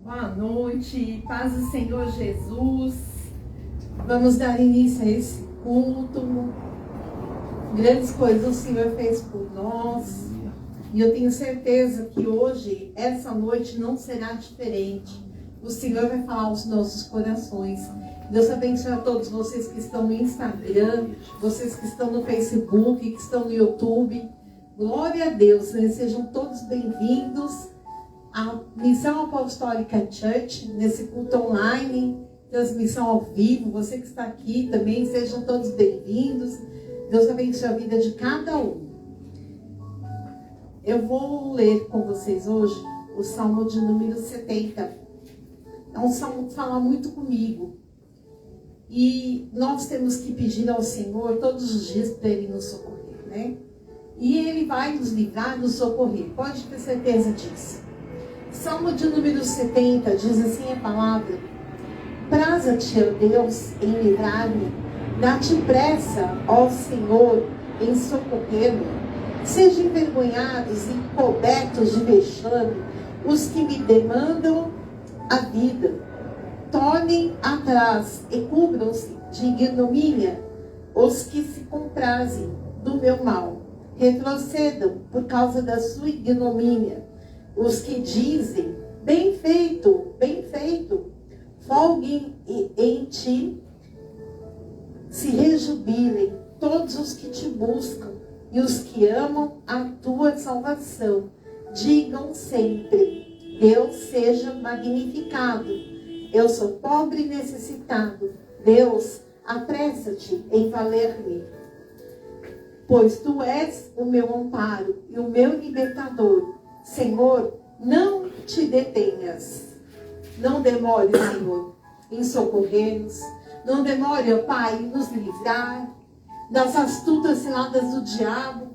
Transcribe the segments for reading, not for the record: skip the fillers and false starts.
Boa noite, paz do Senhor Jesus. Vamos dar início a esse culto. Grandes coisas o Senhor fez por nós. E eu tenho certeza que hoje, essa noite, não será diferente. O Senhor vai falar aos nossos corações. Deus abençoe a todos vocês que estão no Instagram, vocês que estão no Facebook, que estão no YouTube. Glória a Deus, né? Sejam todos bem-vindos à Missão Apostólica Church, nesse culto online, transmissão ao vivo. Você que está aqui também, sejam todos bem-vindos. Deus abençoe a vida de cada um. Eu vou ler com vocês hoje o Salmo de número 70. É um salmo que fala muito comigo. E nós temos que pedir ao Senhor todos os dias para Ele nos socorrer, né? E Ele vai nos livrar, nos socorrer. Pode ter certeza disso. Salmo de número 70 diz assim a palavra: Praza-te, ó Deus, em livrar-me. Dá-te pressa, ó Senhor, em socorrer-me. Sejam envergonhados e cobertos de vexame os que me demandam a vida. Tornem atrás e cubram-se de ignomínia os que se comprazem do meu mal. Retrocedam por causa da sua ignomínia os que dizem: bem feito, bem feito. Folguem em ti, se rejubilem todos os que te buscam e os que amam a tua salvação. Digam sempre: Deus seja magnificado. Eu sou pobre e necessitado. Deus, apressa-te em valer-me. Pois tu és o meu amparo e o meu libertador. Senhor, não te detenhas. Não demore, Senhor, em socorrer-nos. Não demore, ó Pai, em nos livrar das astutas ciladas do diabo.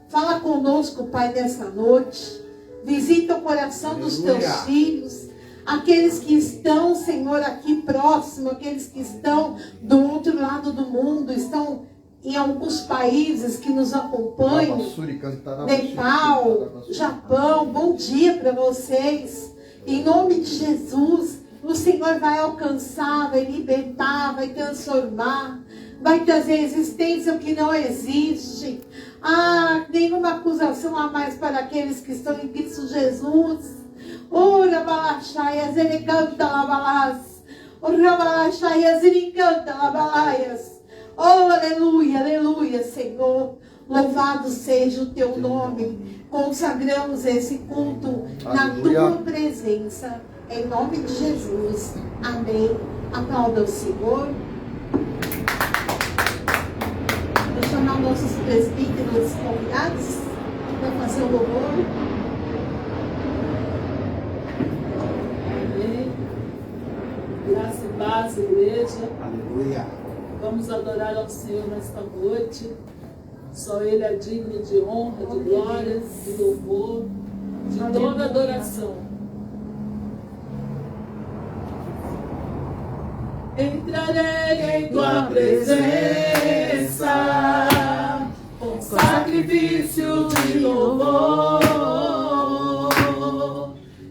Fala conosco, Pai, nessa noite. Visita o coração dos teus filhos. Aqueles que estão, Senhor, aqui próximo. Aqueles que estão do outro lado do mundo. Estão em alguns países que nos acompanham. Nepal, Japão. Bom dia para vocês. Em nome de Jesus, o Senhor vai alcançar, vai libertar, vai transformar. Vai trazer existência o que não existe. Nenhuma acusação a mais para aqueles que estão em Cristo Jesus. Ora balachaias, ele canta labalás. Ora balachaias, ele canta labalaias. Oh, aleluia, aleluia, Senhor. Louvado seja o teu nome. Consagramos esse culto na tua presença. Em nome de Jesus. Amém. Aplauda o Senhor. Vou chamar nossos presbíteros convidados para fazer o louvor. Amém. Graça e paz, igreja. Aleluia. Vamos adorar ao Senhor nesta noite. Só Ele é digno de honra, de glória, de louvor, de toda adoração. Entrarei em tua presença com sacrifício de louvor.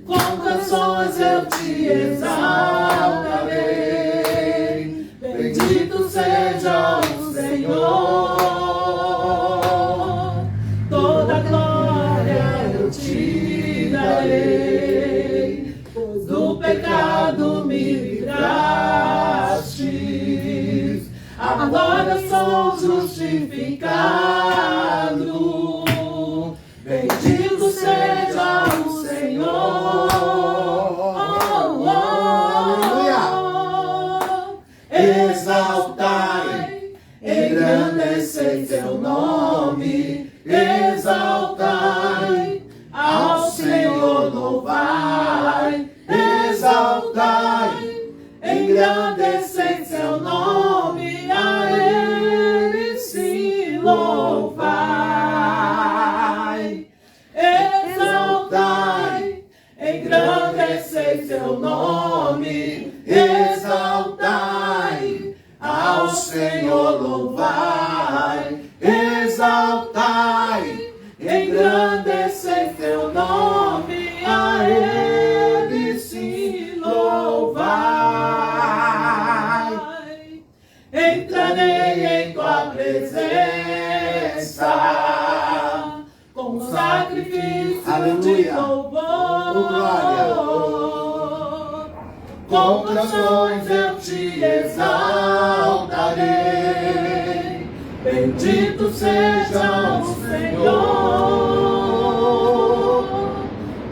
Com canções eu te exaltarei. Bendito seja o Senhor. Toda glória eu te darei, pois do pecado me livraste. Agora sou justificado. Bendito seja o Senhor. Exaltai, engrandecei seu nome. Exaltai, ao Senhor louvai. Exaltai, engrandecei seu nome. A Ele se louvai. Exaltai, engrandecei seu nome. Exaltai, ao Senhor louvai. Exaltai, engrandecei teu nome. A Ele se Aleluia. Com canções eu te exaltarei. Bendito seja o Senhor.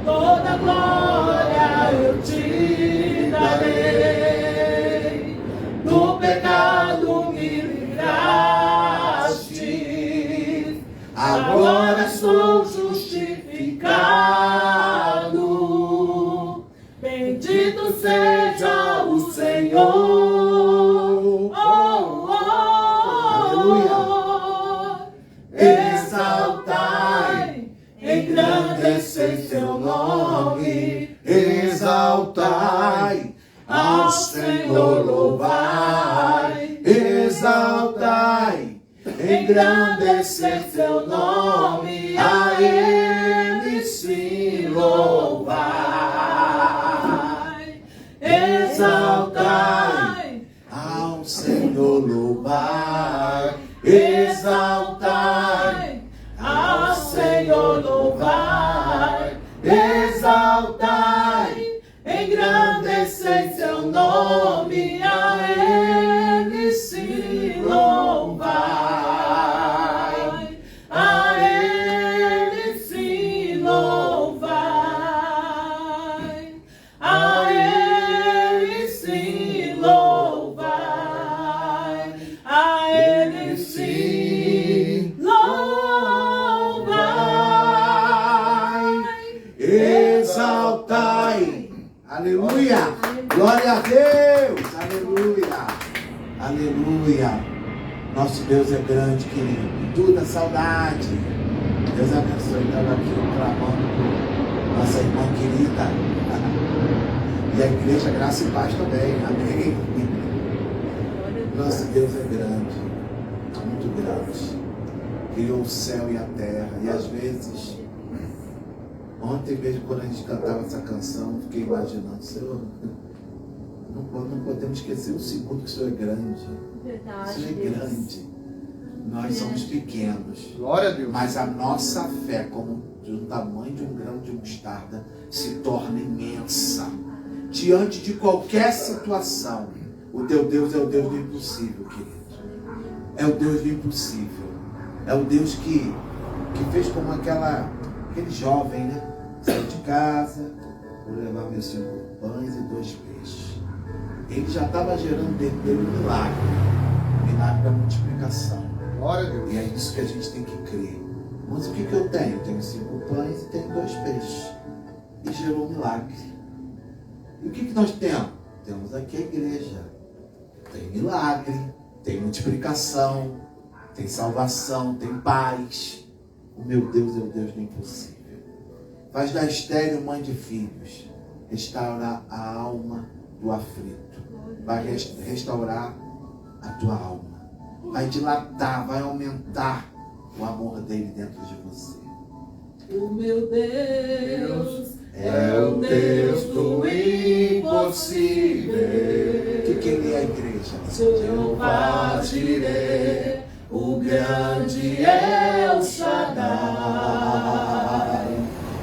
Toda glória eu te darei. Do pecado me livraste. Agora sou justificado. Bendito seja o Senhor. Aleluia. Exaltai, engrandecei seu nome. Exaltai ao Senhor, louvai. Exaltai, Engrandecer seu nome, a Ele sim louvai. Exaltai, ao Senhor, louvar. Exaltai ao Senhor louvai. Exaltai, engrandecei seu nome, a Ele se louvai. A Ele se louvai. A Ele se louvai. A Ele se louvai. Exaltai. Aleluia. Glória a Deus. Aleluia. Aleluia. Nosso Deus é grande, querido. Tudo é saudade. Deus abençoe. Estava aqui clamando por nossa irmã querida. E a igreja Graça e Paz também. Amém. Nosso Deus é grande. Muito grande. Criou o céu e a terra. E às vezes, ontem mesmo quando a gente cantava essa canção, fiquei imaginando, Senhor, não podemos esquecer o segundo que o Senhor é grande. Verdade, o Senhor é grande. Nós somos pequenos. Glória a Deus. Mas a nossa fé, como do tamanho de um grão de mostarda, se torna imensa. Diante de qualquer situação, o teu Deus é o Deus do impossível, querido. É o Deus do impossível. É o Deus que fez como aquele jovem, né? Saiu de casa, vou levar meus 5 pães e 2 peixes. Ele já estava gerando dentro dele um milagre. Um milagre da multiplicação. Glória a Deus. E é isso que a gente tem que crer. Mas o que eu tenho? Eu tenho 5 pães e tenho 2 peixes. E gerou um milagre. E o que nós temos? Temos aqui a igreja. Tem milagre, tem multiplicação, tem salvação, tem paz. O meu Deus é o Deus do impossível. Faz da estéril mãe de filhos. Restaurar a alma do aflito. Vai restaurar a tua alma. Vai dilatar, vai aumentar o amor dele dentro de você. O meu Deus É o Deus do impossível. O que ele é, a igreja? Jeová Jireh, o grande El Shaddai,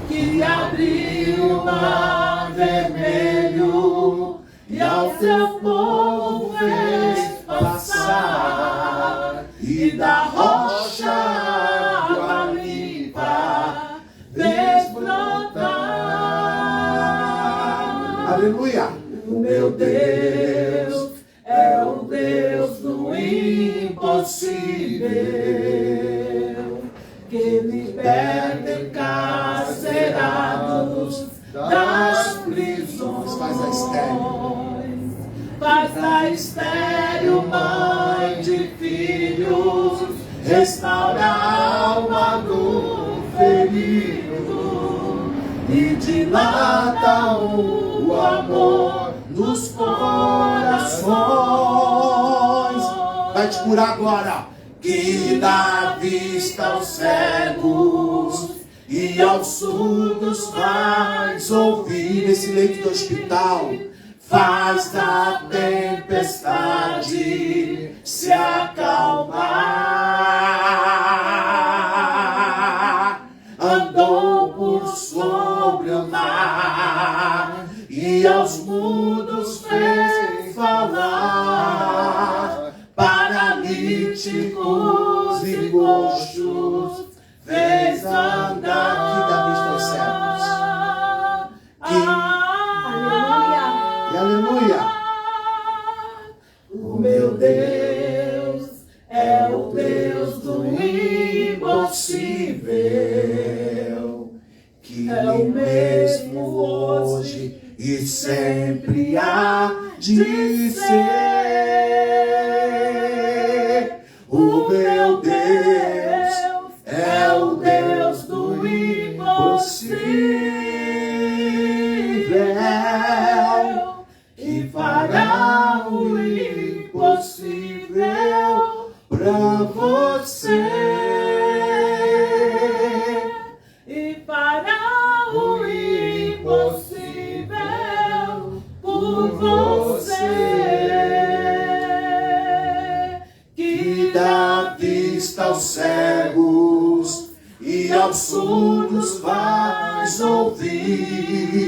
que abriu o mar vermelho e ao seu povo fez passar, e da rocha água limpa fez brotar. Aleluia! O meu Deus é o Deus do impossível, que liberta encarcerados das prisões. Faz a estéril mãe de filhos, restaura a alma do ferido e dilata o amor nos corações. Vai te curar agora. Que dá vista aos cegos e aos surdos faz ouvir. Nesse leito do hospital, Faz da tempestade se acalmar. Andou por sonhos e aos mudos fez falar, paralíticos e coxos fez andar. Que dá vista aos cegos. E aleluia. O meu Deus é o Deus do impossível, que é o mesmo hoje e sempre há de ser. O meu Deus é o Deus do impossível, que fará o impossível pra você. E fará o impossível por você. Que dá vista aos cegos e aos surdos faz ouvir,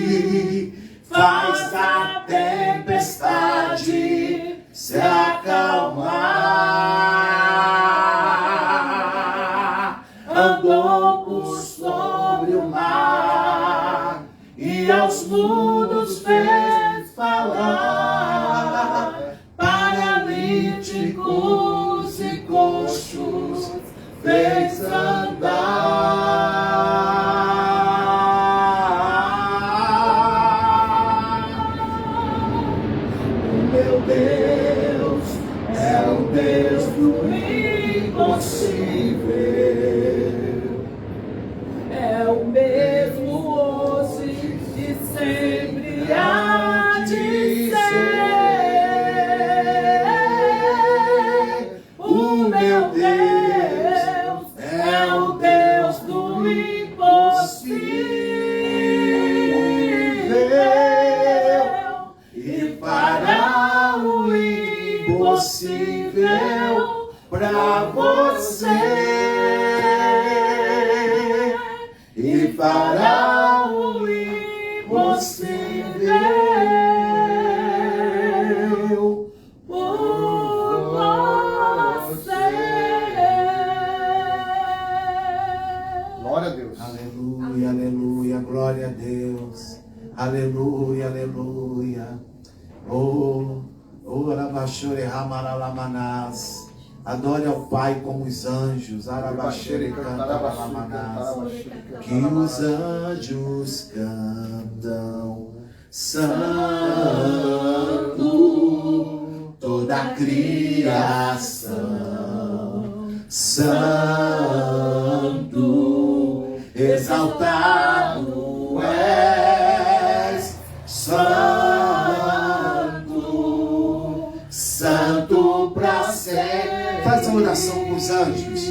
faz a tempestade se acalmar. Andou por sobre o mar e aos mudos fez falar, paralíticos e coxos fez andar. O meu Deus é o Deus do impossível, É o mesmo hoje e sempre há de ser. O meu Deus é o Deus do impossível e fará o impossível pra você. E fará o impossível por você. Glória a Deus. Aleluia, aleluia, glória a Deus. Aleluia, aleluia. Oh, Arabachure Ramaralamanás. Adore ao Pai como os anjos. Arabachure Cantaramanás. Que os anjos cantam santo, toda a criação santo, exaltado és, santo, santo pra sempre. Faz a oração com os anjos.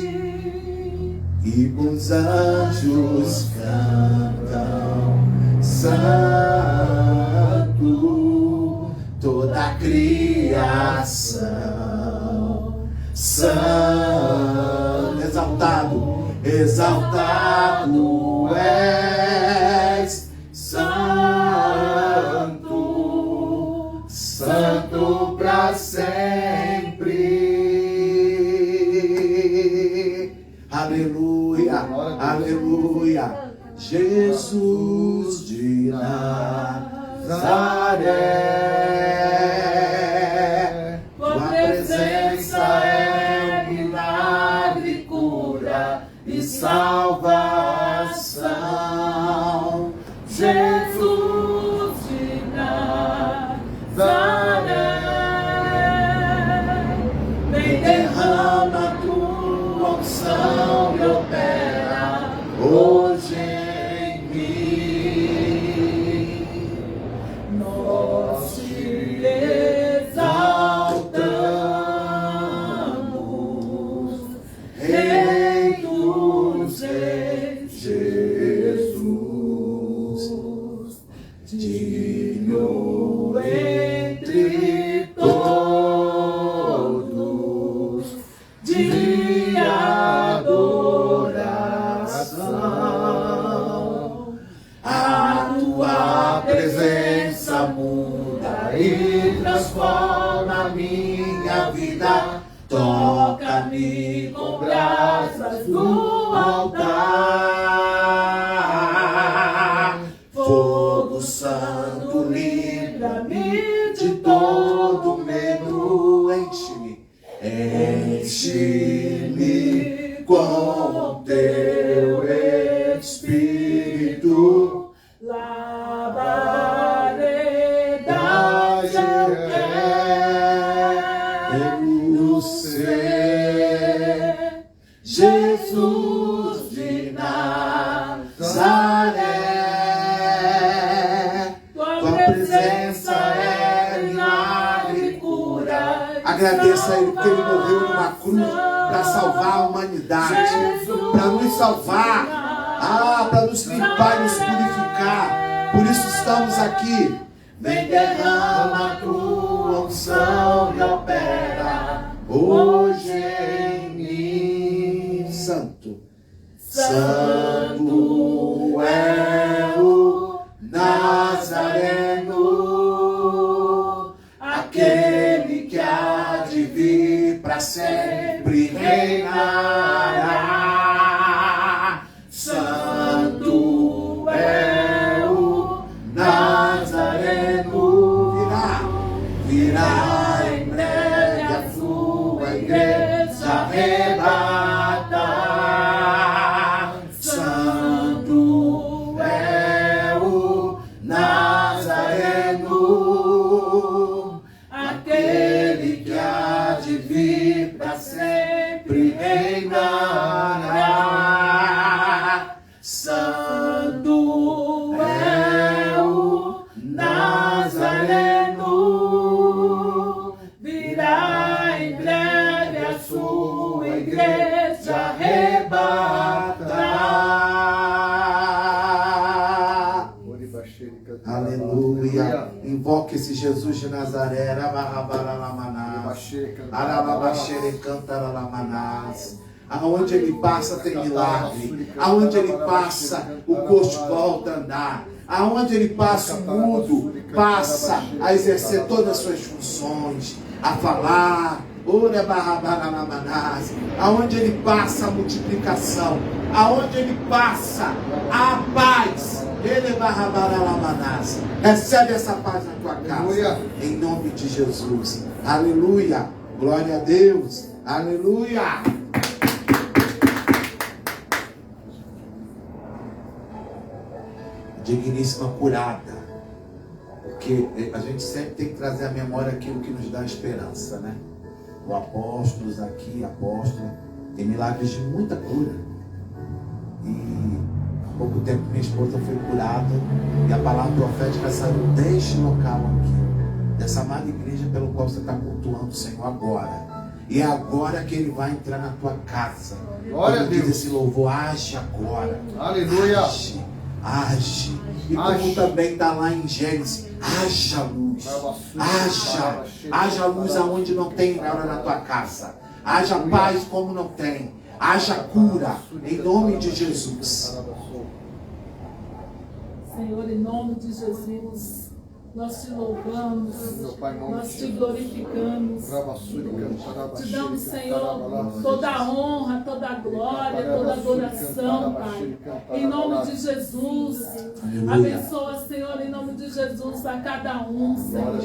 E com os anjos cantam santo, toda a criação santo, exaltado, exaltado és, santo, santo pra sempre. Aleluia, aleluia. Jesus de Nazaré, tua presença é milagre, cura e salvação. Jesus de Nazaré, vem derrama tua unção e opera hoje em mim. Nós te exaltamos, Rei dos Reis, Jesus, digno entre todos de adoração. A tua presença e transforma minha vida. Toca-me com brasas do altar. Fogo santo, livra-me de todo medo. Enche-me, enche-me com teu Espírito. Labaredade eu quero ser, Jesus de Nazaré. Tua presença é milagre e cura. Agradeça a Ele porque Ele morreu numa cruz para salvar a humanidade, para nos salvar, para nos limpar e nos purificar. Por isso estamos aqui. Vem, derrama a tua unção e opera hoje em mim. Santo, Santo é o Nazareno, aquele que há de vir para sempre reinará. Santo é o Nazareno, virá em breve a sua igreja arrebata. Santo é o Nazareno, aquele que há de vir para sempre reinará. Santo é o Nazareno, virá em breve a sua igreja arrebata. Aleluia. Invoque esse Jesus de Nazaré. Aonde ele passa tem milagre. Aonde ele passa o coxo volta a andar. Aonde ele passa o mudo passa a exercer todas as suas funções, a falar. Aonde ele passa a multiplicação, aonde ele passa a paz. Recebe essa paz na tua casa. Aleluia. Em nome de Jesus. Aleluia. Glória a Deus. Aleluia. Digníssima curada. Porque a gente sempre tem que trazer à memória aquilo que nos dá esperança, né? O apóstolos aqui, apóstolo, tem milagres de muita cura. E há pouco tempo minha esposa foi curada e a palavra profética saiu deste local aqui, dessa amada igreja pelo qual você está cultuando o Senhor agora. E é agora que Ele vai entrar na tua casa. Glória a Deus. Diz esse louvor, age agora. Aleluia. Age. E como também está lá em Gênesis, haja luz. Haja luz aonde não tem nada na tua casa. Haja paz como não tem. Haja cura, em nome de Jesus. Senhor, em nome de Jesus, nós te louvamos, nós te glorificamos, te damos, Senhor, toda a honra, toda a glória, toda a adoração, Pai. Em nome de Jesus, abençoa, Senhor, em nome de Jesus, a cada um, Senhor.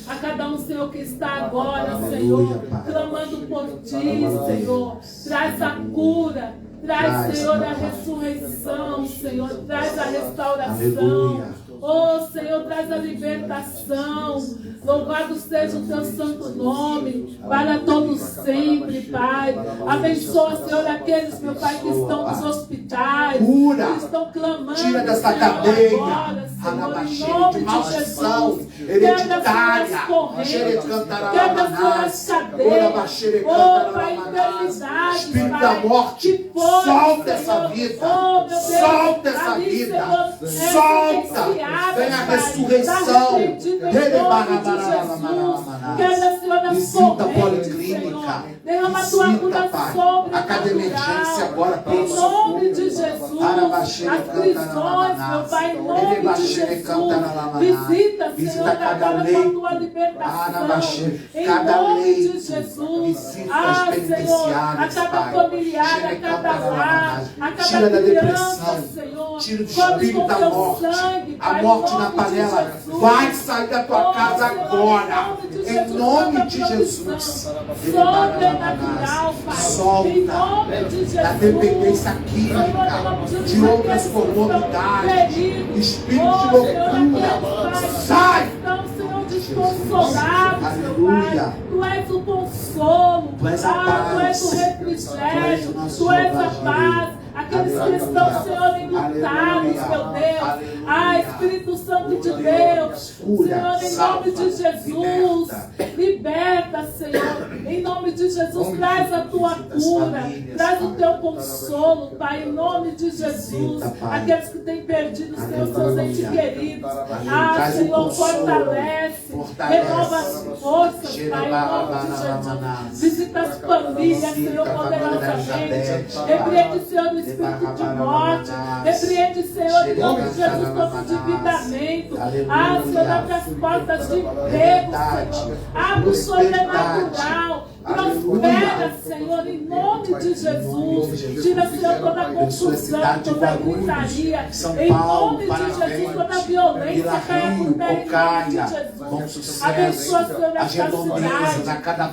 A cada um, Senhor, que está agora, Senhor, clamando por Ti, Senhor. Traz a cura, traz, Senhor, a ressurreição, Senhor, traz a restauração. Oh, Senhor, traz a libertação. Louvado seja o teu santo nome para todos sempre, Pai. Abençoa, Senhor, aqueles, meu Pai, que estão nos hospitais, cura, que estão clamando, tira dessa Senhor, cadeia agora, Senhor, em nome de Jesus. hereditária, Quebra suas cadeias. Oh, Pai, enfermidade, espírito da morte, solta essa vida, solta essa vida, solta, vem a ressurreição, visita a policlínica, visita, Pai, a cada emergência agora, em nome de Jesus, as prisões, meu Pai, em nome de Jesus. Visita, Senhor, agora com a tua libertação. Em nome de Jesus. Ah, Senhor, a cada familiar, a cada lar, a cada criança, Senhor. Tira o espírito da morte. A morte na panela vai sair da tua casa agora. Em nome de Jesus. Sobrenatural, Pai. Em nome de Jesus. Da dependência química, de outras comorbidades, espírito de loucura, sai! Senhor, desconsolados, meu Pai. Tu és o consolo, Tu és a paz, tu és o refrigério, tu és a paz. Aqueles que estão, Senhor, enlutados, meu Deus. Ah, Espírito Santo de Deus. Senhor, em nome de Jesus. Liberta, Senhor. Em nome de Jesus, traz a tua cura. Traz o teu consolo, Pai. Em nome de Jesus. Aqueles que têm perdido, Senhor, seus entes queridos. Ah, Senhor, fortalece. Renova as forças, Pai. Em nome de Jesus. Visita as famílias, Senhor, poderosamente. Repreende, Senhor, do espírito de morte. Repreende, Senhor, em nome de Jesus, todo endividamento. Ah, Senhor, abre as portas de emprego, Senhor. Abre o sobrenatural. Prospera, Senhor, em nome de Jesus. Tira, Senhor, toda a confusão, toda a gritaria. Em nome de Jesus, toda a violência caia por terra, em nome de Jesus. Abençoa, Senhor, esta cidade.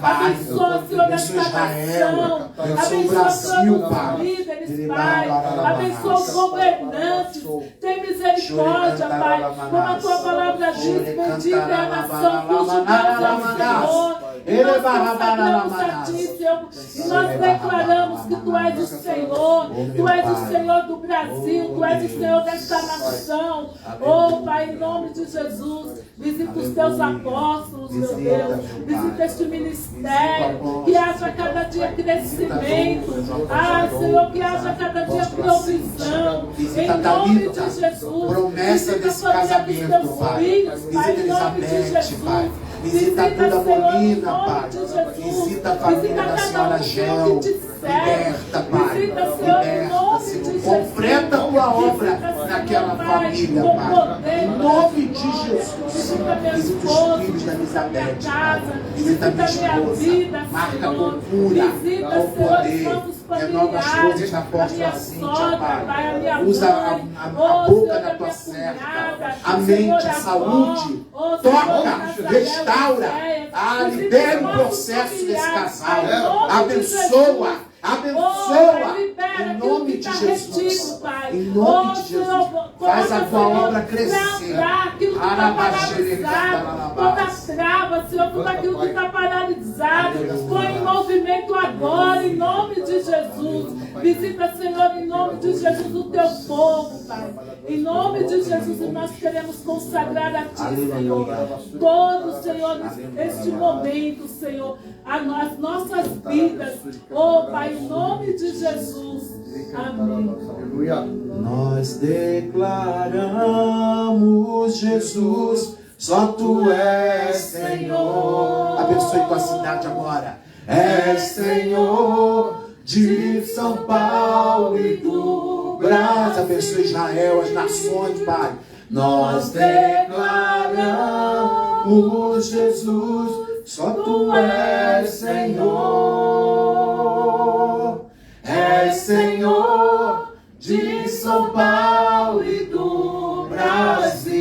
Abençoa, Senhor, esta nação. Abençoa, Senhor, os líderes, Pai. Abençoa os governantes. Tem misericórdia, Pai. Como a tua palavra diz, bendita é a nação cujo Deus é o Senhor. E nós consagramos a Ti, Senhor, e nós declaramos que Tu és o Senhor, Tu és o Senhor do Brasil, Tu és o Senhor desta nação. Oh, Pai, em nome de Jesus, visita os Teus apóstolos, meu Deus, visita este ministério, que haja cada dia crescimento. Ah, Senhor, que haja cada dia provisão. Em nome de Jesus, promessa desse casamento, Pai. Visita Elizabeth, Pai. Visita toda a Molina, Pai. Visita a família da senhora Gel. Liberta, Pai. Liberta, Senhor. Completa a tua obra naquela família, Pai. Em nome de Jesus. Visita os filhos da Elizabeth, Pai. Visita minha esposa. Marca com cura, com poder. Renova as coisas na porta da Cíntia, Pai. Usa a boca da tua serva. A mente, a saúde. Toca, restaura. Libera o processo desse casal. Abençoa. Abençoa, em nome de Jesus. Em nome de Jesus. Faz a tua obra crescer. Toda trava, Senhor, tudo aquilo que está paralisado, põe em movimento agora, em nome de Jesus. Visita, Senhor, em nome de Jesus, o teu povo, Pai. Em nome de Jesus, e nós queremos consagrar a Ti, Senhor, todo, Senhor, este momento, Senhor, as nossas vidas, oh Pai, em nome de Jesus. Amém. Nós declaramos, Jesus, só Tu és Senhor. Abençoe tua cidade agora. És Senhor de São Paulo e do Brasil. Abençoe Israel, as nações, Pai. Nós declaramos, Jesus, só Tu és Senhor. És Senhor de São Paulo e do Brasil.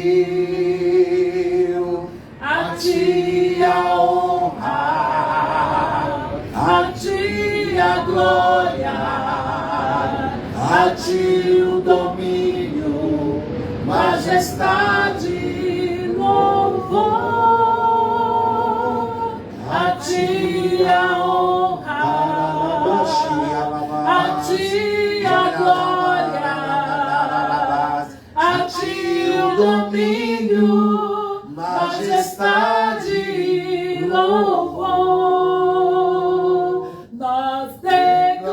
A Ti a honra, a Ti a glória, a Ti o domínio, majestade, louvor. A Ti a honra, a Ti a glória, a Ti o domínio, majestade, louvor. Nós declaramos,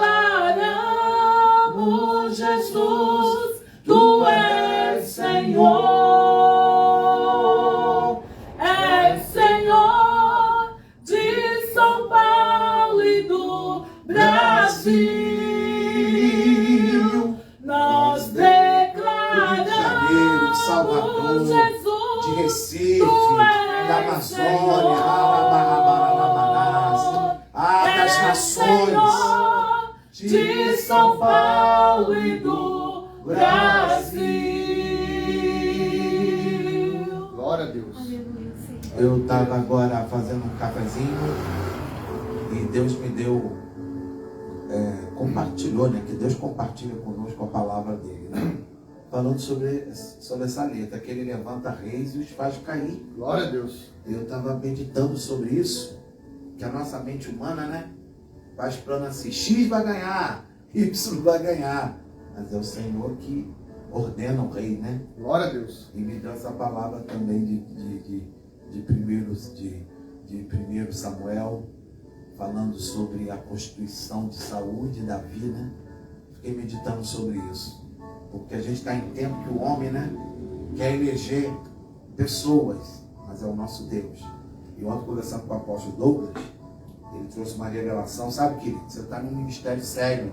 Jesus, Tu és Senhor. És Senhor de São Paulo e do Brasil. Nós declaramos, da Amazônia, das nações, de São Paulo e do Brasil. Glória a Deus. Eu estava agora fazendo um cafezinho e Deus me deu, compartilhou, né? Que Deus compartilha conosco a palavra dele, né? Falando sobre essa letra, que ele levanta reis e os faz cair. Glória a Deus. Eu estava meditando sobre isso, que a nossa mente humana, né? Faz plano assim, X vai ganhar, Y vai ganhar. Mas é o Senhor que ordena o rei, né? Glória a Deus. E me deu essa palavra também de 1 Samuel, falando sobre a constituição de saúde da vida. Fiquei meditando sobre isso. Porque a gente está em tempo que o homem, né, quer eleger pessoas, mas é o nosso Deus. E ontem, conversando com o apóstolo Douglas, ele trouxe uma revelação. Sabe, querido, você está num ministério sério,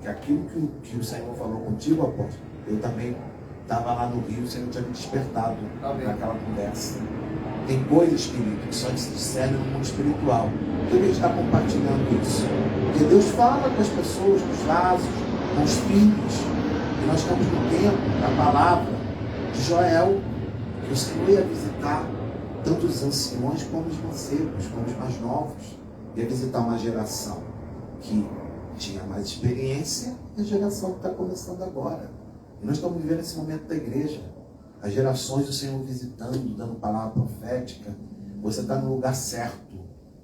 que aquilo que o Senhor falou contigo, apóstolo, eu também estava lá no Rio, o Senhor tinha me despertado naquela conversa. Tem coisas, querido, que só se discernem no mundo espiritual. Por que a gente está compartilhando isso? Porque Deus fala com as pessoas, com os vasos, com os filhos. E nós estamos no tempo da palavra de Joel, que o Senhor ia visitar tanto os anciões como os mancebos, como os mais novos. Ia visitar uma geração que tinha mais experiência e a geração que está começando agora. E nós estamos vivendo esse momento da igreja. As gerações do Senhor visitando, dando palavra profética. Você está no lugar certo.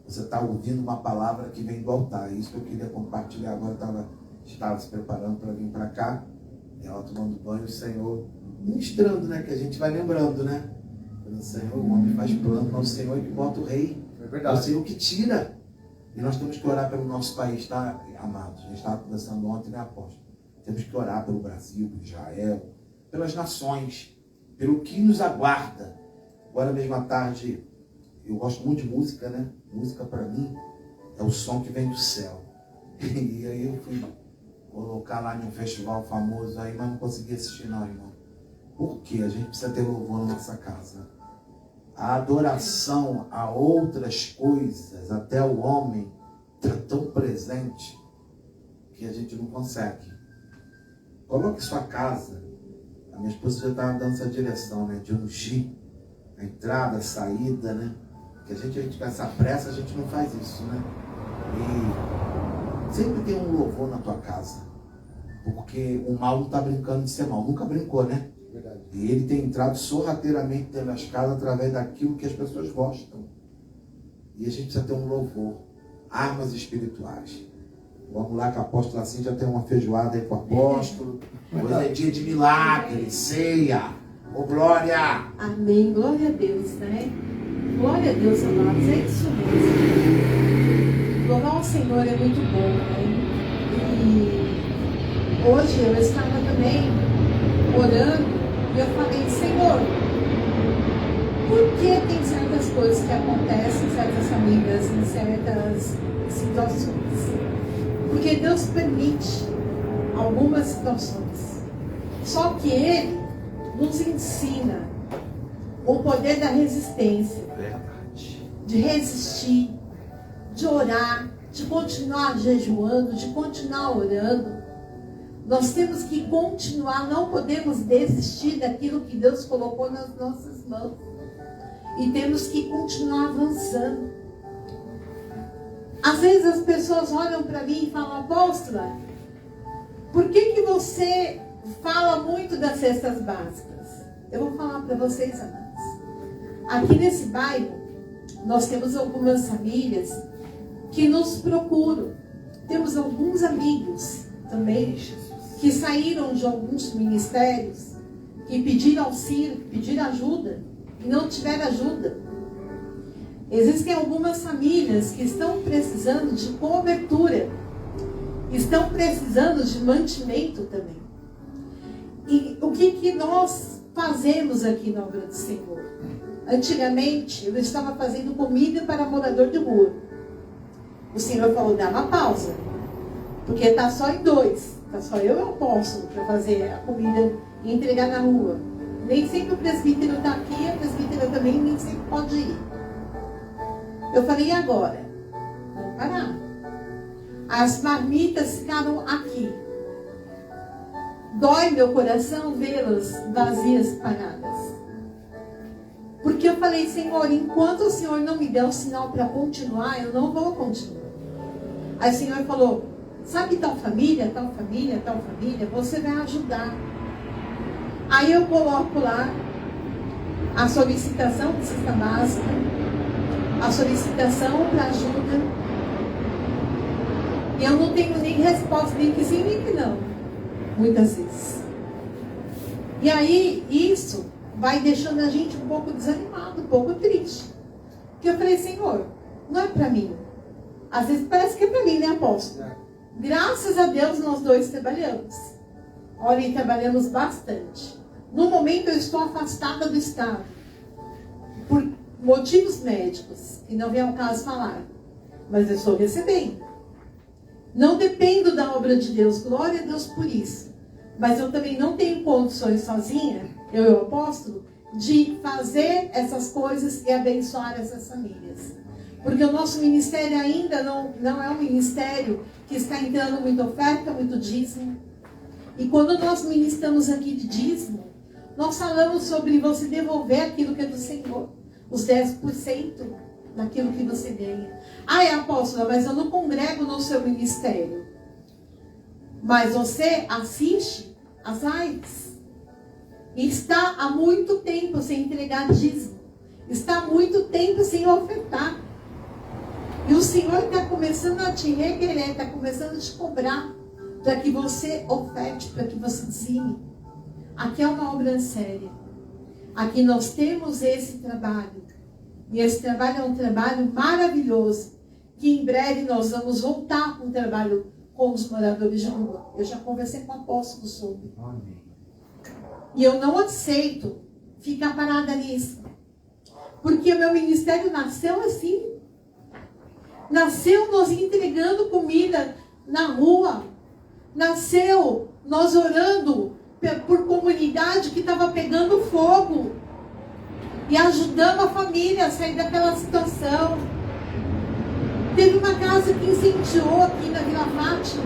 Você está ouvindo uma palavra que vem do altar. É isso que eu queria compartilhar agora. Estava se preparando para vir para cá. Ela tomando banho, o Senhor ministrando, né? Que a gente vai lembrando, né? O Senhor, o homem faz plano, mas o Senhor é que bota o rei. É verdade. É o Senhor que tira. E nós temos que orar pelo nosso país, tá, amados? A gente estava conversando ontem, né, apóstolo? Temos que orar pelo Brasil, por Israel, pelas nações, pelo que nos aguarda. Agora mesmo à tarde, eu gosto muito de música, né? Música para mim é o som que vem do céu. E aí eu fui colocar lá em um festival famoso aí, mas não consegui assistir não, irmão. Por quê? A gente precisa ter louvor na nossa casa. A adoração a outras coisas, até o homem, está tão presente que a gente não consegue. Coloque sua casa. A minha esposa já estava dando essa direção, né? De ungir a entrada, a saída, né? Que a gente com essa pressa, a gente não faz isso, né? E sempre tem um louvor na tua casa. Porque o mal não está brincando de ser mal. Nunca brincou, né? Verdade. E ele tem entrado sorrateiramente dentro das casas através daquilo que as pessoas gostam. E a gente precisa ter um louvor. Armas espirituais. Vamos lá que a apóstola assim já tem uma feijoada aí com o apóstolo. Hoje é dia de milagre, ceia. Ô glória! Amém. Glória a Deus, né? Glória a Deus, amados. É isso mesmo. Louvar o Senhor é muito bom, né? E hoje eu estava também orando e eu falei, Senhor, por que tem certas coisas que acontecem em certas famílias, em certas situações? Porque Deus permite algumas situações. Só que Ele nos ensina o poder da resistência. Verdade. De resistir, de orar, de continuar jejuando, de continuar orando. Nós temos que continuar, não podemos desistir daquilo que Deus colocou nas nossas mãos. E temos que continuar avançando. Às vezes as pessoas olham para mim e falam, apóstola, por que você fala muito das cestas básicas? Eu vou falar para vocês, amados. Aqui nesse bairro, nós temos algumas famílias que nos procuram. Temos alguns amigos também que saíram de alguns ministérios, que pediram auxílio, pediram ajuda e não tiveram ajuda. Existem algumas famílias que estão precisando de cobertura, estão precisando de mantimento também. E o que nós fazemos aqui na obra do Senhor? Antigamente, eu estava fazendo comida para morador de rua. O Senhor falou, dá uma pausa, porque está só em dois. Está só eu e o apóstolo para fazer a comida e entregar na rua. Nem sempre o presbítero está aqui, a presbítera família também nem sempre pode ir. Eu falei, e agora? Vamos parar. As marmitas ficaram aqui. Dói meu coração vê-las vazias, paradas. Porque eu falei, Senhor, enquanto o Senhor não me der o sinal para continuar, eu não vou continuar. Aí o Senhor falou, sabe tal família, tal família, tal família, você vai ajudar. Aí eu coloco lá a solicitação de cesta básica, a solicitação para ajuda. E eu não tenho nem resposta, nem que sim, nem que não. Muitas vezes. E aí, isso vai deixando a gente um pouco desanimado, um pouco triste. Porque eu falei, Senhor, não é para mim. Às vezes parece que é para mim, né, apóstolo? Graças a Deus nós dois trabalhamos. Olha, e trabalhamos bastante. No momento eu estou afastada do Estado. Por motivos médicos, que não vem ao caso falar. Mas eu estou recebendo. Não dependo da obra de Deus, glória a Deus por isso. Mas eu também não tenho condições sozinha, eu e o apóstolo, de fazer essas coisas e abençoar essas famílias. Porque o nosso ministério ainda não é um ministério que está entrando muita oferta, muito dízimo. E quando nós ministramos aqui de dízimo, nós falamos sobre você devolver aquilo que é do Senhor, os 10% daquilo que você ganha. Ah, apóstola, mas eu não congrego no seu ministério. Mas você assiste as lives. E está há muito tempo sem entregar dízimo. Está há muito tempo sem ofertar. E o Senhor está começando a te requerer, está começando a te cobrar para que você oferte, para que você dizime. Aqui é uma obra séria. Aqui nós temos esse trabalho. E esse trabalho é um trabalho maravilhoso. Que em breve nós vamos voltar com o trabalho com os moradores de rua. Eu já conversei com o apóstolo sobre. Amém. E eu não aceito ficar parada nisso. Porque o meu ministério nasceu assim. Nasceu nós entregando comida na rua. Nasceu nós orando por comunidade que estava pegando fogo. E ajudando a família a sair daquela situação. Teve uma casa que incendiou aqui na Vila Fátima.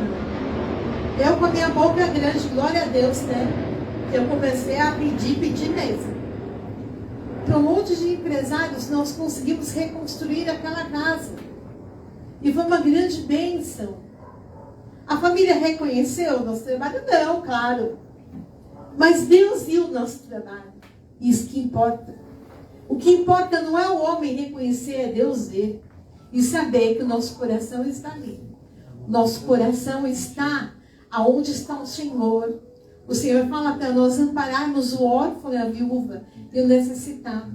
Eu com a minha boca grande, glória a Deus, né? Eu comecei a pedir mesmo. Para um monte de empresários, nós conseguimos reconstruir aquela casa. E foi uma grande bênção. A família reconheceu o nosso trabalho? Não, claro. Mas Deus viu o nosso trabalho. Isso que importa. O que importa não é o homem reconhecer, é Deus ver. E saber que o nosso coração está ali. Nosso coração está aonde está o Senhor. O Senhor fala para nós ampararmos o órfão e a viúva e o necessitado.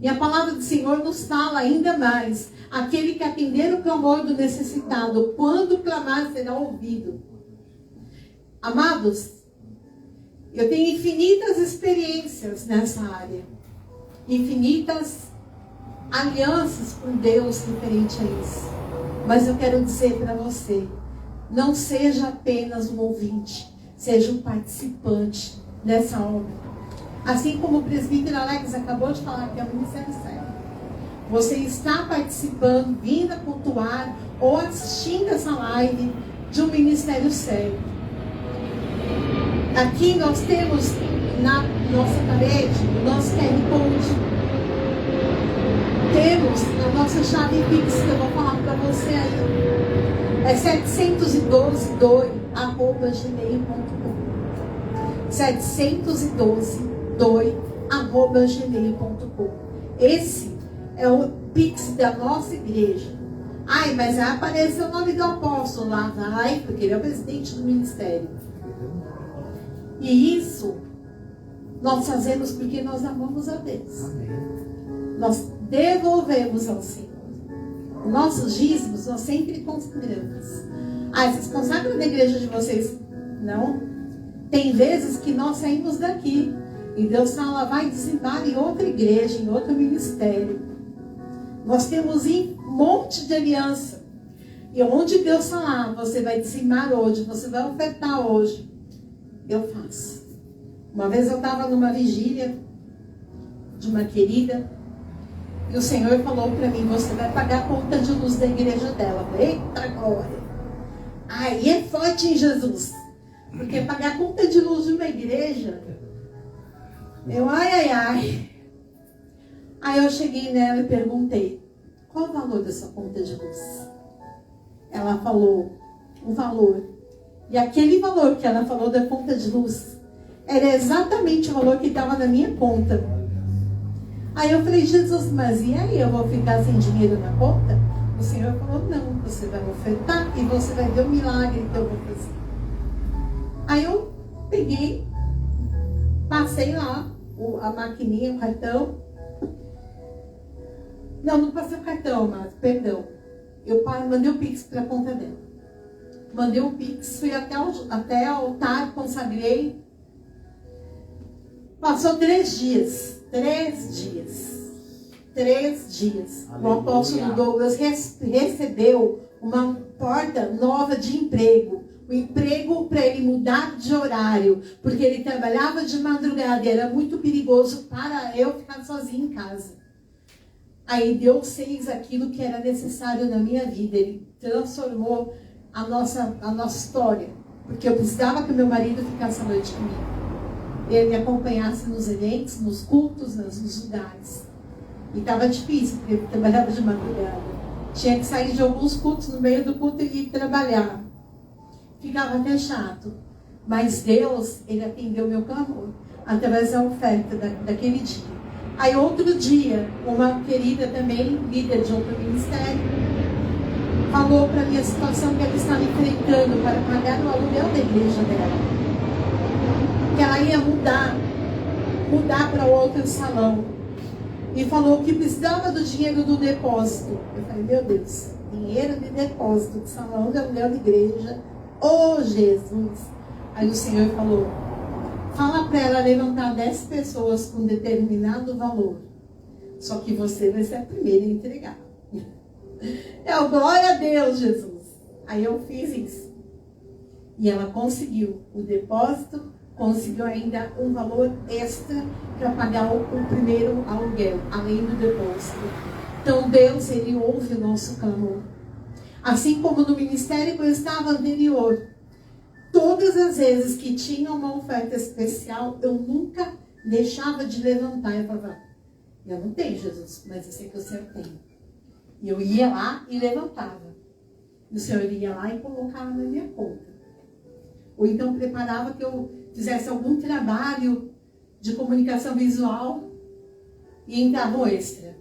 E a palavra do Senhor nos fala ainda mais. Aquele que atender o clamor do necessitado, quando clamar, será ouvido. Amados, eu tenho infinitas experiências nessa área. Infinitas alianças com Deus referente a isso. Mas eu quero dizer para você, não seja apenas um ouvinte, seja um participante dessa obra. Assim como o presbítero Alex acabou de falar, que é o Ministério Sério. Você está participando, vindo a cultuar ou assistindo essa live de um Ministério Sério. Aqui nós temos na nossa parede o nosso QR Code. Temos a nossa chave Pix, que eu vou falar para você aí. É 712.gmail.com 712.gmail.com. Esse é o Pix da nossa igreja. Ai, mas vai aparecer o nome do apóstolo lá. Ai, porque ele é o presidente do ministério. E isso nós fazemos porque nós amamos a Deus. Nós devolvemos ao Senhor. Nossos dízimos nós sempre consagramos. Ah, vocês consagram na igreja de vocês? Não. Tem vezes que nós saímos daqui e Deus fala, vai dizimar em outra igreja, em outro ministério. Nós temos um monte de aliança. E onde Deus falar, você vai dizimar hoje, você vai ofertar hoje, eu faço. Uma vez eu estava numa vigília de uma querida, E o Senhor falou para mim, você vai pagar a conta de luz da igreja dela. Eu falei, eita glória. Aí é forte em Jesus. Porque pagar a conta de luz de uma igreja, ai. Aí eu cheguei nela e perguntei, qual o valor da sua conta de luz? Ela falou o valor. E aquele valor que ela falou da conta de luz era exatamente o valor que estava na minha conta. Aí eu falei, Jesus, mas e aí? Eu vou ficar sem dinheiro na conta? O Senhor falou, não, você vai ofertar e você vai ver o milagre que eu vou fazer. Aí eu peguei, passei lá a maquininha, o cartão. Não passei o cartão, mas perdão. Eu mandei o Pix para a conta dela. Mandei o Pix, fui até o altar, consagrei. Passou 3 dias. 3 dias. 3 dias. Aleluia. O apóstolo Douglas recebeu uma porta nova de emprego. O emprego para ele mudar de horário. Porque ele trabalhava de madrugada e era muito perigoso para eu ficar sozinha em casa. Aí Deus fez aquilo que era necessário na minha vida. Ele transformou a nossa história. Porque eu precisava que o meu marido ficasse à noite comigo. Ele me acompanhasse nos eventos, nos cultos, nos lugares. E estava difícil, porque ele trabalhava de madrugada. Tinha que sair de alguns cultos no meio do culto e ir trabalhar. Ficava até chato. Mas Deus, Ele atendeu meu clamor através da oferta daquele dia. Aí outro dia, uma querida também, líder de outro ministério, falou para mim a situação que ela estava enfrentando para pagar o aluguel da igreja dela. Que ela ia mudar para outro salão. E falou que precisava do dinheiro do depósito. Eu falei, meu Deus, dinheiro de depósito, de salão de aluguel de igreja. Oh, Jesus! Aí o Senhor falou, fala para ela levantar 10 pessoas com determinado valor. Só que você vai ser a primeira a entregar. Glória a Deus, Jesus. Aí eu fiz isso. E ela conseguiu o depósito, conseguiu ainda um valor extra para pagar o primeiro aluguel, além do depósito. Então Deus, Ele ouve o nosso clamor. Assim como no ministério que eu estava anterior, todas as vezes que tinha uma oferta especial, eu nunca deixava de levantar. Eu falava, eu não tenho, Jesus, mas eu sei que o Senhor tem. E eu ia lá e levantava. E o Senhor ia lá e colocava na minha conta. Ou então preparava que eu fizesse algum trabalho de comunicação visual e entrava um extra.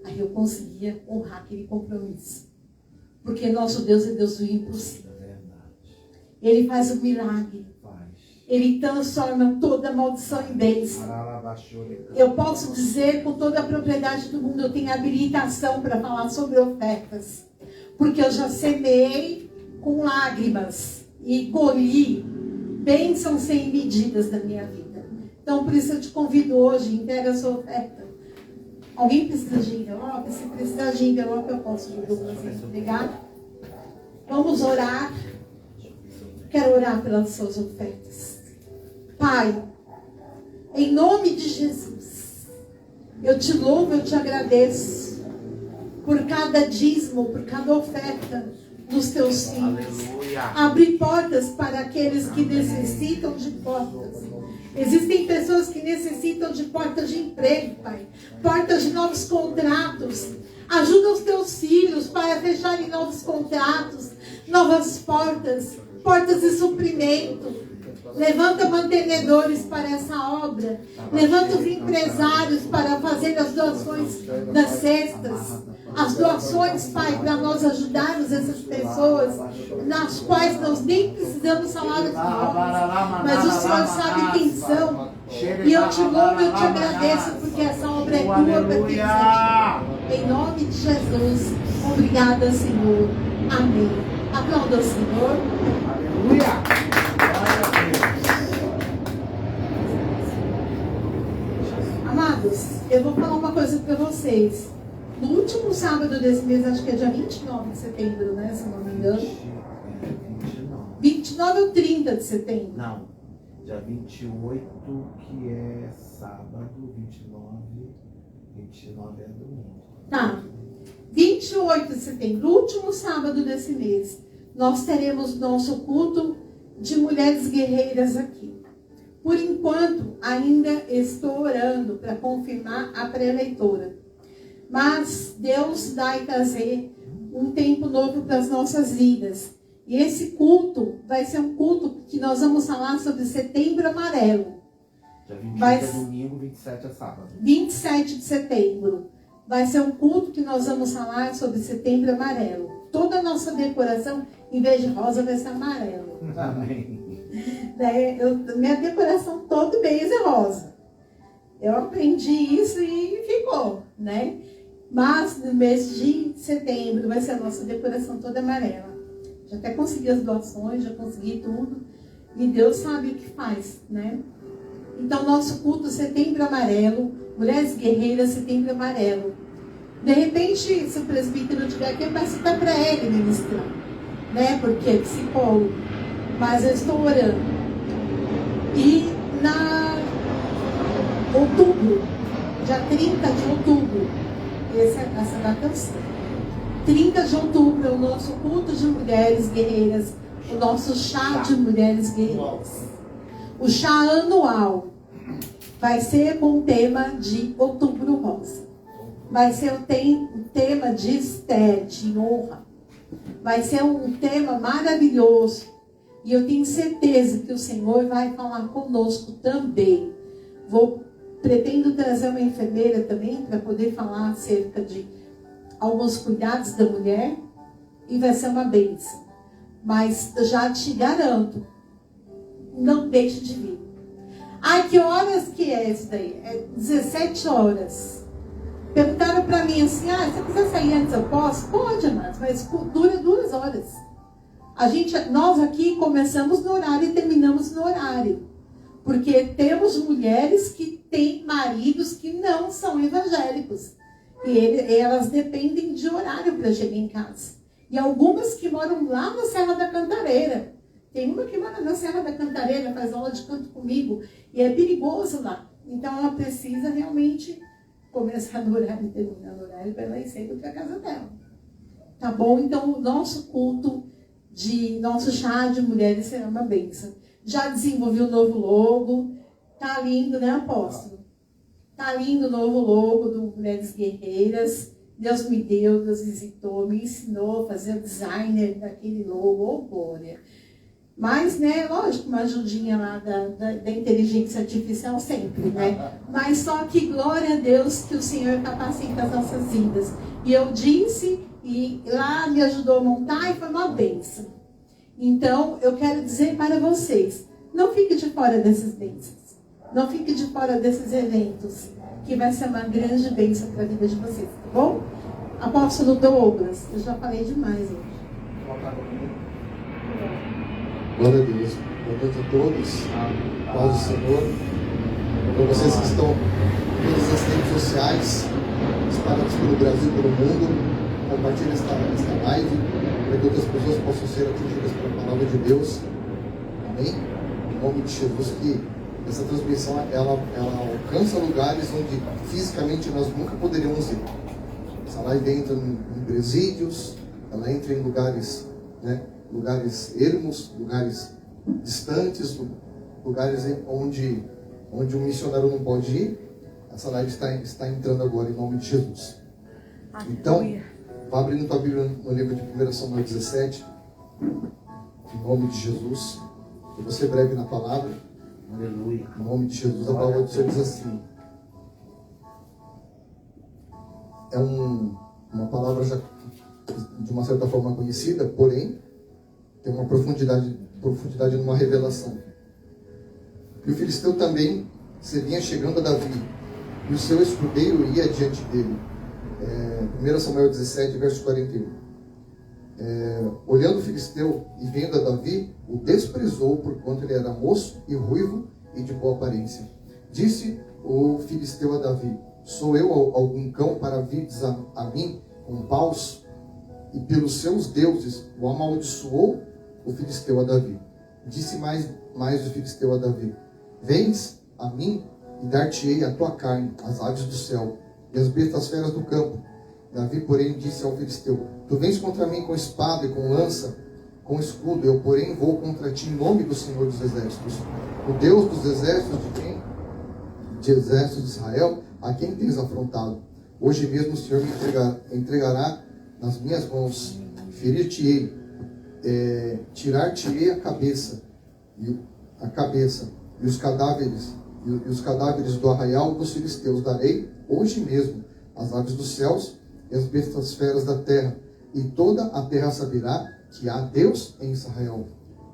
Aí eu conseguia honrar aquele compromisso. Porque nosso Deus é Deus do impossível. Ele faz o milagre. Ele transforma toda maldição em bênção. Eu posso dizer com toda a propriedade do mundo, eu tenho habilitação para falar sobre ofertas. Porque eu já semeei com lágrimas e colhi bênçãos sem medidas na minha vida. Então, por isso eu te convido hoje, entrega a sua oferta. Alguém precisa de envelope? Se precisar de envelope, eu posso entregar. Vamos orar. Quero orar pelas suas ofertas. Pai, em nome de Jesus, eu te louvo, eu te agradeço por cada dízimo, por cada oferta dos teus filhos. Abre portas para aqueles que necessitam de portas. Existem pessoas que necessitam de portas de emprego, Pai. Portas de novos contratos. Ajuda os teus filhos, Pai, a fecharem novos contratos, novas portas, portas de suprimento. Levanta mantenedores para essa obra. Levanta os empresários para fazer as doações das cestas. As doações, Pai, para nós ajudarmos essas pessoas, nas quais nós nem precisamos salários novos, mas o Senhor sabe quem são. E eu te louvo, eu te agradeço, porque essa obra é tua, pertencente. Em nome de Jesus, obrigada, Senhor. Amém. Aplauda o Senhor. Aleluia. Amados, eu vou falar uma coisa para vocês. No último sábado desse mês, acho que é dia 29 de setembro, né? Se não me engano. 29 ou 30 de setembro? Não. Dia 28, que é sábado, 29, 29 é domingo. Tá. 28 de setembro, último sábado desse mês, nós teremos nosso culto de mulheres guerreiras aqui. Por enquanto, ainda estou orando para confirmar a pré-leitura. Mas Deus vai trazer um tempo novo para as nossas vidas. E esse culto vai ser um culto que nós vamos falar sobre Setembro Amarelo. Dia 28 é domingo, 27 é sábado. 27 de setembro. Vai ser um culto que nós vamos falar sobre Setembro Amarelo. Toda a nossa decoração, em vez de rosa, vai ser amarelo. Amém. Minha decoração todo mês é rosa. Eu aprendi isso e ficou, né? Mas no mês de setembro vai ser a nossa decoração toda amarela. Já até consegui as doações, já consegui tudo. E Deus sabe o que faz, né? Então, nosso culto Setembro Amarelo, Mulheres Guerreiras Setembro Amarelo. De repente, se o presbítero estiver aqui, eu peço até para ele ministrar, né? Porque é psicólogo. Mas eu estou orando. E na outubro, dia 30 de outubro, essa data eu sei. 30 de outubro é o nosso culto de mulheres guerreiras, o nosso chá de mulheres guerreiras. O chá anual vai ser com o tema de Outubro Rosa. Vai ser o tema de Esther, de honra. Vai ser um tema maravilhoso. E eu tenho certeza que o Senhor vai falar conosco também. Pretendo trazer uma enfermeira também para poder falar acerca de alguns cuidados da mulher. E vai ser uma bênção. Mas já te garanto, não deixe de vir. Ai, que horas que é isso daí? É 17 horas. Perguntaram para mim assim, se você quiser sair antes eu posso? Pode, amados, mas dura 2 horas. Nós aqui começamos no horário e terminamos no horário. Porque temos mulheres que têm maridos que não são evangélicos. E elas dependem de horário para chegar em casa. E algumas que moram lá na Serra da Cantareira. Tem uma que mora na Serra da Cantareira, faz aula de canto comigo. E é perigoso lá. Então ela precisa realmente começar no horário e terminar no horário para ela ir cedo para a casa dela. Tá bom? Então o nosso culto, nosso chá de mulheres será uma bênção. Já desenvolvi um novo logo. Tá lindo, né, apóstolo? Tá lindo o novo logo do Mulheres Guerreiras. Deus me deu, Deus visitou, me ensinou a fazer o designer daquele logo. Oh, glória! Mas, né, lógico, uma ajudinha lá da inteligência artificial sempre, né? Mas só que glória a Deus que o Senhor capacita as nossas vidas. E eu disse, e lá me ajudou a montar e foi uma bênção. Então, eu quero dizer para vocês, não fique de fora dessas bênçãos. Não fique de fora desses eventos, que vai ser uma grande bênção para a vida de vocês, tá bom? Apóstolo Douglas, eu já falei demais hoje. Glória a Deus. Boa noite a todos. Paz do Senhor. Para vocês que estão em todas as redes sociais, espalhadas pelo Brasil e pelo mundo, compartilhe esta live, para que outras pessoas possam ser atingidas pela palavra de Deus. Amém? Em nome de Jesus, que essa transmissão ela alcança lugares onde fisicamente nós nunca poderíamos ir. Essa live entra em presídios, ela entra em lugares, né? Lugares ermos, lugares distantes, lugares onde um missionário não pode ir. Essa live está entrando agora em nome de Jesus. Então, vá abrindo tua Bíblia no livro de 1 Samuel 17, em nome de Jesus. Eu vou ser breve na palavra. Aleluia. Em nome de Jesus, a palavra do Senhor diz assim. É uma palavra já de uma certa forma conhecida, porém tem uma profundidade numa revelação. E o filisteu também se vinha chegando a Davi, e o seu escudeiro ia diante dele. 1 Samuel 17, verso 41. Olhando o filisteu e vendo a Davi, o desprezou porquanto ele era moço e ruivo e de boa aparência. Disse o filisteu a Davi: sou eu algum cão para vires a mim com paus? E pelos seus deuses o amaldiçoou o filisteu a Davi. Disse mais o filisteu a Davi: vens a mim e dar-te-ei a tua carne, as aves do céu e as bestas feras do campo. Davi, porém, disse ao filisteu: Tu vens contra mim com espada e com lança, com escudo, eu, porém, vou contra ti em nome do Senhor dos Exércitos, o Deus dos exércitos de exércitos de Israel, a quem tens afrontado. Hoje mesmo o Senhor me entregará nas minhas mãos, ferir-te-ei, tirar-te-ei a cabeça e os cadáveres do arraial dos filisteus darei hoje mesmo às aves dos céus e às bestas feras da terra, e toda a terra saberá que há Deus em Israel.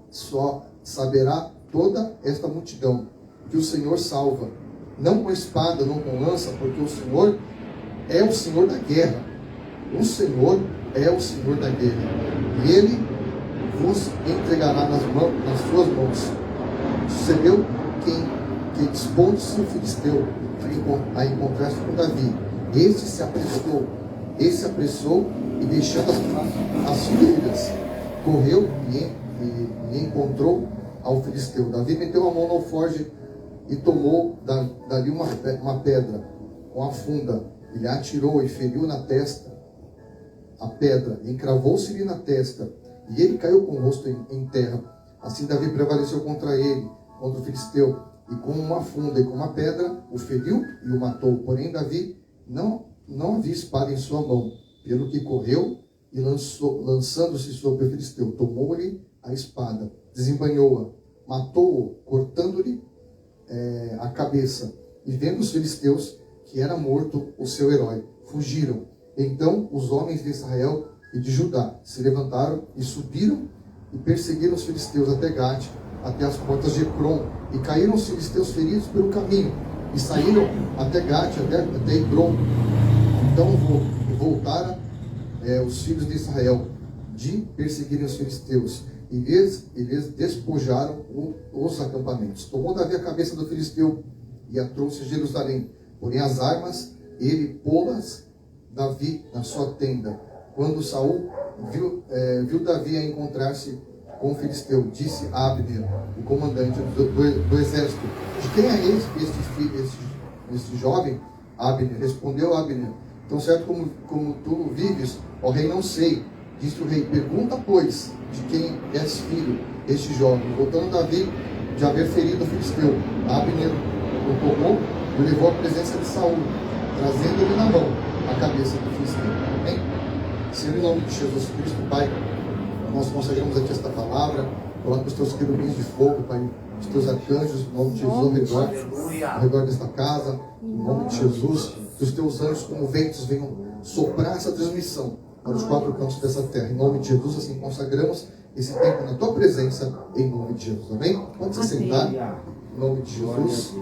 Só saberá toda esta multidão que o Senhor salva, não com espada, não com lança, porque o Senhor é o Senhor da guerra. O Senhor é o Senhor da guerra, e Ele vos entregará nas suas mãos. Sucedeu que dispondo-se o filisteu a encontrar-se com Davi. Este se apressou e, deixando as fileiras, correu e encontrou ao filisteu. Davi meteu a mão no alforje e tomou dali uma pedra com a funda. Ele a atirou e feriu na testa a pedra, encravou-se-lhe na testa, e ele caiu com o rosto em terra. Assim Davi prevaleceu contra o filisteu, e com uma funda e com uma pedra o feriu e o matou. Porém Davi não havia espada em sua mão, pelo que correu e lançando-se sobre o filisteu, tomou-lhe a espada, desembainhou-a, matou-o, cortando-lhe a cabeça. E vendo os filisteus que era morto o seu herói, fugiram. Então os homens de Israel e de Judá se levantaram e subiram e perseguiram os filisteus até Gate, até as portas de Ecrom, e caíram os filisteus feridos pelo caminho, e saíram até Gate, até Ecrom. Então voltaram os filhos de Israel de perseguirem os filisteus, e eles despojaram os acampamentos. Tomou Davi a cabeça do filisteu e a trouxe a Jerusalém, porém as armas ele pô-las Davi na sua tenda. Quando Saul viu Davi a encontrar-se com o filisteu, disse a Abner, o comandante do exército: De quem é este jovem? Abner respondeu: Abner, tão certo como tu vives, ó rei, não sei. Disse o rei: Pergunta, pois, de quem és filho este jovem. Voltando Davi de haver ferido o filisteu, Abner o tomou e o levou à presença de Saul, trazendo-lhe na mão a cabeça do filisteu. Amém? Senhor, em nome de Jesus Cristo, Pai, nós consagramos a Ti esta palavra. Coloca os Teus querubins de fogo, Pai, os Teus arcanjos, em nome de Jesus, ao redor desta casa, em nome de Jesus. Que os Teus anjos, como ventos, venham soprar essa transmissão para os quatro cantos dessa terra. Em nome de Jesus, assim consagramos esse tempo na Tua presença, em nome de Jesus. Amém? Pode se sentar, em nome de Jesus.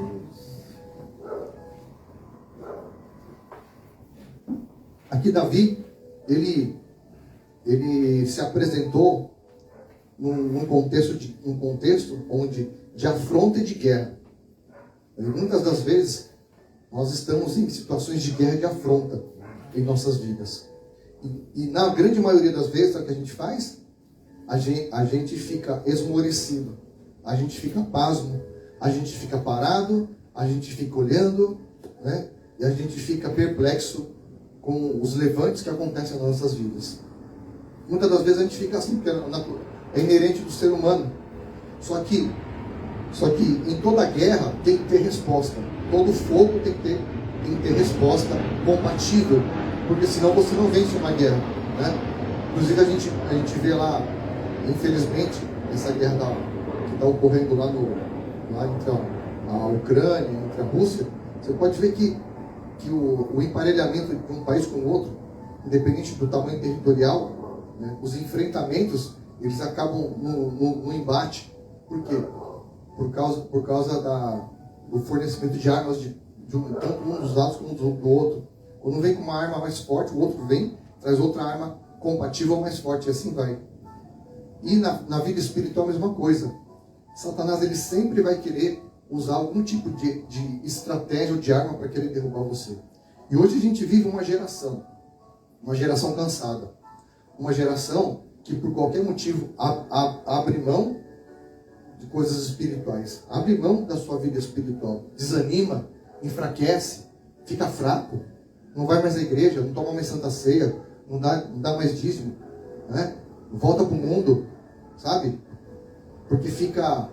Aqui Davi, ele se apresentou num contexto onde de afronta e de guerra. E muitas das vezes nós estamos em situações de guerra e de afronta em nossas vidas. E na grande maioria das vezes, o que a gente faz? A gente fica esmorecido, a gente fica pasmo, a gente fica parado, a gente fica olhando, né? E a gente fica perplexo com os levantes que acontecem nas nossas vidas. Muitas das vezes a gente fica assim, porque é inerente do ser humano. Só que em toda guerra tem que ter resposta. Todo fogo tem que ter resposta compatível, porque senão você não vence uma guerra, né? Inclusive a gente vê lá, infelizmente, essa guerra que está ocorrendo lá entre a Ucrânia, entre a Rússia. Você pode ver que o emparelhamento de um país com o outro, independente do tamanho territorial, né, os enfrentamentos, eles acabam no embate. Por quê? Por causa do fornecimento de armas tanto um dos lados como do outro. Quando vem com uma arma mais forte, o outro vem, traz outra arma compatível mais forte, e assim vai. E na vida espiritual a mesma coisa. Satanás, ele sempre vai querer usar algum tipo de estratégia ou de arma para querer derrubar você. E hoje a gente vive uma geração cansada, uma geração que por qualquer motivo abre mão de coisas espirituais, abre mão da sua vida espiritual, desanima, enfraquece, fica fraco, não vai mais à igreja, não toma mais Santa Ceia, não dá mais dízimo, né? Volta para o mundo, sabe? Porque fica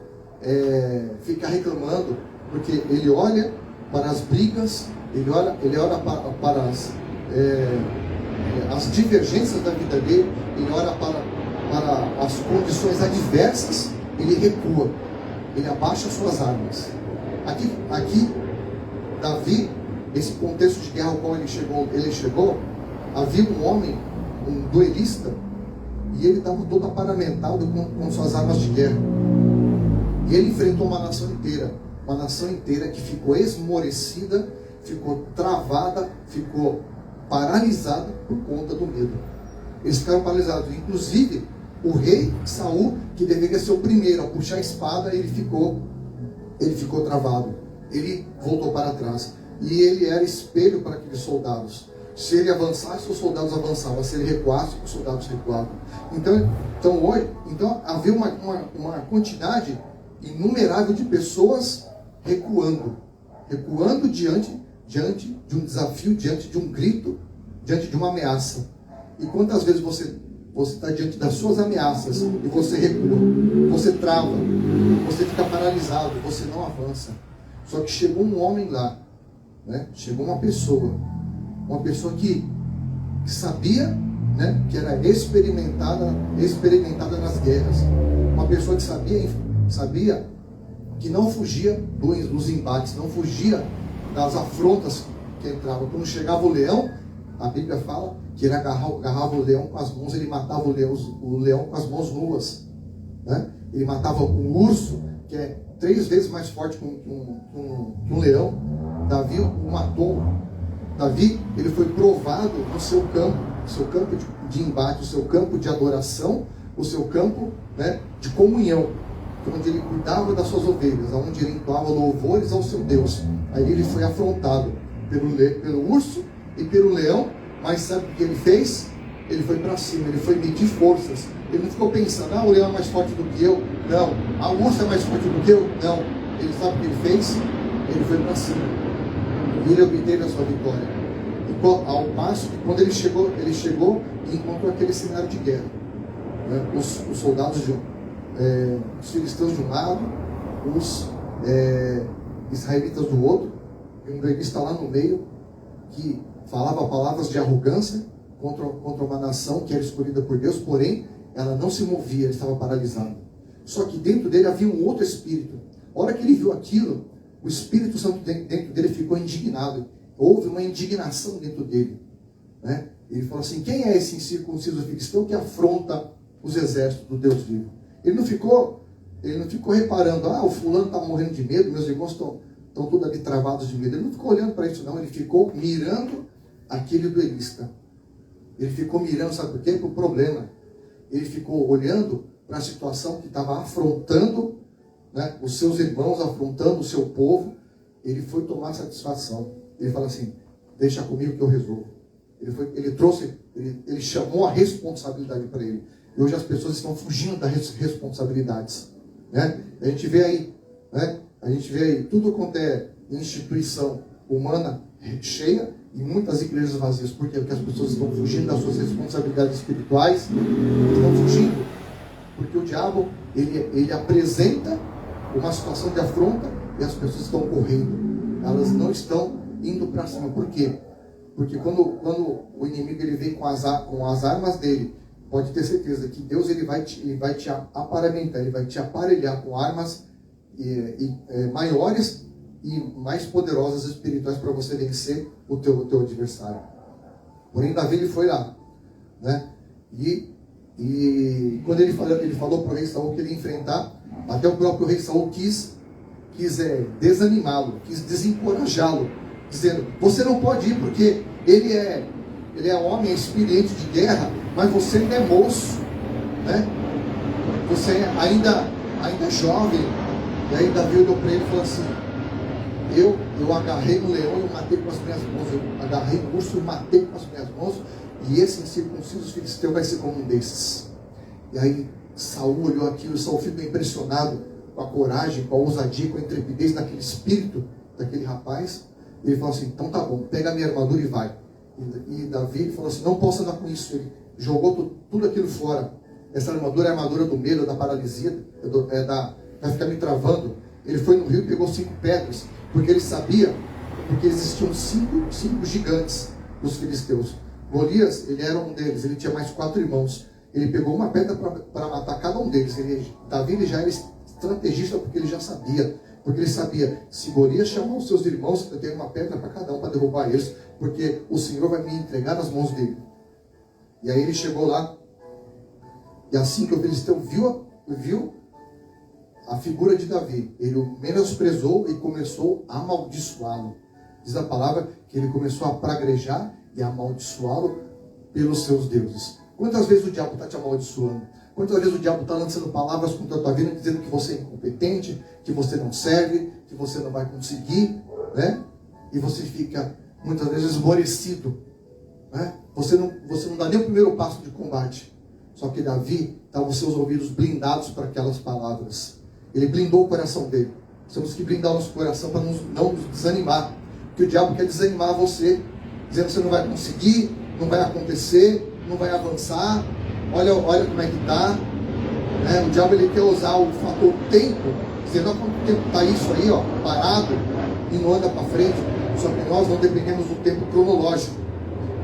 reclamando, porque ele olha para as brigas, ele olha para as divergências da vida dele, ele olha para as condições adversas, ele recua, ele abaixa suas armas. Aqui Davi, esse contexto de guerra ao qual ele chegou, havia um homem, um duelista, e ele estava todo aparamentado com suas armas de guerra. E ele enfrentou uma nação inteira que ficou esmorecida, ficou travada, ficou paralisada por conta do medo. Eles ficaram paralisados. Inclusive, o rei Saul, que deveria ser o primeiro a puxar a espada, ele ficou travado. Ele voltou para trás. E ele era espelho para aqueles soldados. Se ele avançasse, os soldados avançavam. Se ele recuasse, os soldados recuavam. Então havia uma quantidade inumerável de pessoas recuando diante de um desafio, diante de um grito, diante de uma ameaça. E quantas vezes você está diante das suas ameaças e você recua, você trava, você fica paralisado, você não avança. Só que chegou um homem lá, né? Chegou uma pessoa que sabia, né? Que era experimentada nas guerras, uma pessoa que sabia que não fugia dos embates, não fugia das afrontas que entravam. Quando chegava o leão, a Bíblia fala que ele agarrava o leão com as mãos, ele matava o leão com as mãos nuas, né? Ele matava um urso, que é 3 vezes mais forte que um leão. Davi o matou. Davi, ele foi provado no seu campo de embate, o seu campo de adoração, o seu campo, né, de comunhão, onde ele cuidava das suas ovelhas, onde ele entoava louvores ao seu Deus. Aí ele foi afrontado pelo urso e pelo leão, mas sabe o que ele fez? Ele foi para cima, ele foi medir forças. Ele não ficou pensando, o leão é mais forte do que eu. Não. O urso é mais forte do que eu. Não. Ele sabe o que ele fez? Ele foi para cima. E ele obteve a sua vitória. Ao passo que quando ele chegou e encontrou aquele cenário de guerra. Né? Os soldados os filisteus de um lado, os israelitas do outro, e um duelista lá no meio, que falava palavras de arrogância contra uma nação que era escolhida por Deus, porém, ela não se movia, ele estava paralisado. Só que dentro dele havia um outro espírito. A hora que ele viu aquilo, o Espírito Santo dentro dele ficou indignado. Houve uma indignação dentro dele, né? Ele falou assim: quem é esse incircunciso filisteu que afronta os exércitos do Deus vivo? Ele não ficou reparando, o fulano está morrendo de medo, meus irmãos estão todos ali travados de medo. Ele não ficou olhando para isso, não. Ele ficou mirando aquele duelista. Ele ficou mirando, sabe por quê? Para o problema. Ele ficou olhando para a situação que estava afrontando, né, os seus irmãos, afrontando o seu povo. Ele foi tomar satisfação. Ele fala assim: deixa comigo que eu resolvo. Ele chamou a responsabilidade para ele. E hoje as pessoas estão fugindo das responsabilidades, né? A gente vê aí tudo quanto é instituição humana cheia e muitas igrejas vazias. Por quê? Porque as pessoas estão fugindo das suas responsabilidades espirituais, estão fugindo. Porque o diabo, ele apresenta uma situação de afronta e as pessoas estão correndo. Elas não estão indo para cima. Por quê? Porque quando o inimigo ele vem com as armas dele, pode ter certeza que Deus ele vai te aparamentar, ele vai te aparelhar com armas maiores e mais poderosas espirituais para você vencer o teu adversário. Porém, Davi ele foi lá, né? E quando ele falou para o rei Saul que ele ia enfrentar, até o próprio rei Saul quis desanimá-lo, quis desencorajá-lo, dizendo: você não pode ir porque ele é homem, é experiente de guerra, mas você ainda é moço, né? Você ainda é jovem. E aí Davi olhou para ele e falou assim: eu agarrei no leão e eu matei com as minhas mãos, eu agarrei no urso e matei com as minhas mãos, e esse incircunciso filisteu vai ser como um desses. E aí Saul olhou aquilo, Saul ficou impressionado com a coragem, com a ousadia, com a intrepidez daquele espírito, daquele rapaz. E ele falou assim: então tá bom, pega a minha armadura e vai. E Davi falou assim, não posso andar com isso. Ele jogou tudo aquilo fora. Essa armadura é a armadura do medo, da paralisia, vai ficar me travando. Ele foi no rio e pegou 5 pedras, porque ele sabia, porque existiam 5 gigantes dos filisteus. Golias, ele era um deles, ele tinha mais 4 irmãos. Ele pegou uma pedra para matar cada um deles. Davi ele já era estrategista, porque ele já sabia. Porque ele sabia, se Golias chamar os seus irmãos, eu tenho uma pedra para cada um para derrubar eles, porque o Senhor vai me entregar nas mãos dele. E aí ele chegou lá, e assim que o filisteu viu a figura de Davi, ele o menosprezou e começou a amaldiçoá-lo. Diz a palavra que ele começou a praguejar e amaldiçoá-lo pelos seus deuses. Quantas vezes o diabo está te amaldiçoando? Quantas vezes o diabo está lançando palavras contra a tua vida, dizendo que você é incompetente, que você não serve, que você não vai conseguir, né? E você fica muitas vezes esmorecido, né? Você não dá nem o primeiro passo de combate. Só que Davi estava com seus ouvidos blindados para aquelas palavras. Ele blindou o coração dele. Temos que blindar o nosso coração para não nos desanimar. Porque o diabo quer desanimar você, dizendo que você não vai conseguir, não vai acontecer, não vai avançar. Olha como é que está. O diabo ele quer usar o fator tempo, dizendo que o tempo está isso aí, ó, parado, e não anda para frente. Só que nós não dependemos do tempo cronológico.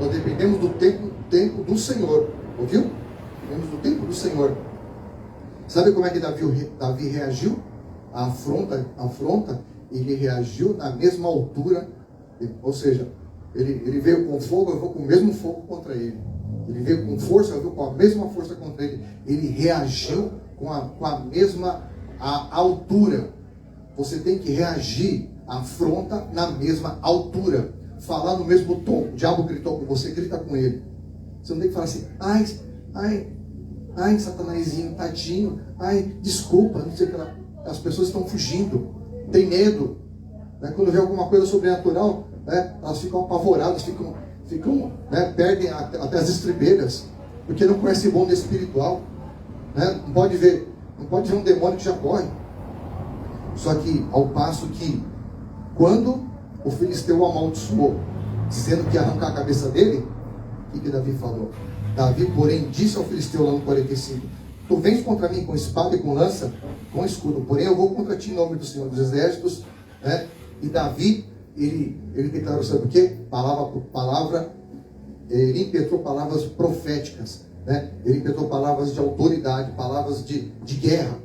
Nós dependemos do tempo do Senhor. Ouviu? Dependemos do tempo do Senhor. Sabe como é que Davi reagiu à afronta? Ele reagiu na mesma altura. Ou seja, ele veio com fogo, eu vou com o mesmo fogo contra ele. Ele veio com força, eu vou com a mesma força contra ele. Ele reagiu com a mesma altura. Você tem que reagir à afronta na mesma altura. Falar no mesmo tom. O diabo gritou com você, grita com ele. Você não tem que falar assim, ai, satanazinho, tadinho, ai, desculpa, não sei o que lá. As pessoas estão fugindo, tem medo. Né? Quando vê alguma coisa sobrenatural, né? Elas ficam apavoradas, né? Perdem até as estribeiras, porque não conhecem o mundo espiritual. Né? Não pode ver um demônio que já corre. Só que, ao passo que, quando o filisteu o amaldiçoou, dizendo que ia arrancar a cabeça dele, o que Davi falou? Davi, porém, disse ao filisteu lá no 45, tu vens contra mim com espada e com lança, com escudo, porém eu vou contra ti em nome do Senhor dos Exércitos. Né? E Davi, ele declarou, sabe o quê? Palavra por palavra, ele impetrou palavras proféticas, né? Ele impetrou palavras de autoridade, palavras de guerra.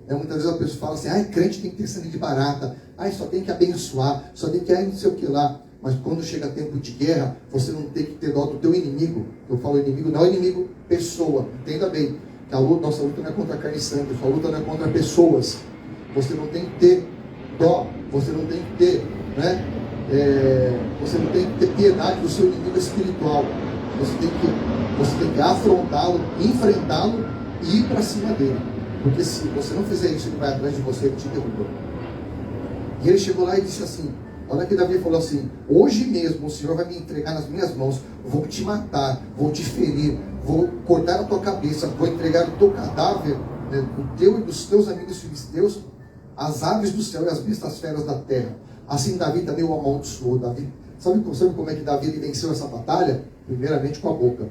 Muitas vezes a pessoa fala assim, crente tem que ter sangue de barata, só tem que abençoar, só tem que não sei o que lá. Mas quando chega tempo de guerra, você não tem que ter dó do teu inimigo. Eu falo inimigo, não é inimigo, pessoa. Entenda bem, que nossa luta não é contra carne e sangue, a luta não é contra pessoas. Você não tem que ter dó, você não tem que ter, né? Você não tem que ter piedade do seu inimigo espiritual. Você tem que afrontá-lo, enfrentá-lo e ir para cima dele. Porque se você não fizer isso, ele vai atrás de você, ele te derruba. E ele chegou lá e disse assim, olha que Davi falou assim, hoje mesmo o Senhor vai me entregar nas minhas mãos, vou te matar, vou te ferir, vou cortar a tua cabeça, vou entregar o teu cadáver, né, o teu e dos teus amigos filisteus, as aves do céu e as bestas feras da terra. Assim Davi também o amaldiçoou. Sabe como é que Davi ele venceu essa batalha? Primeiramente com a boca.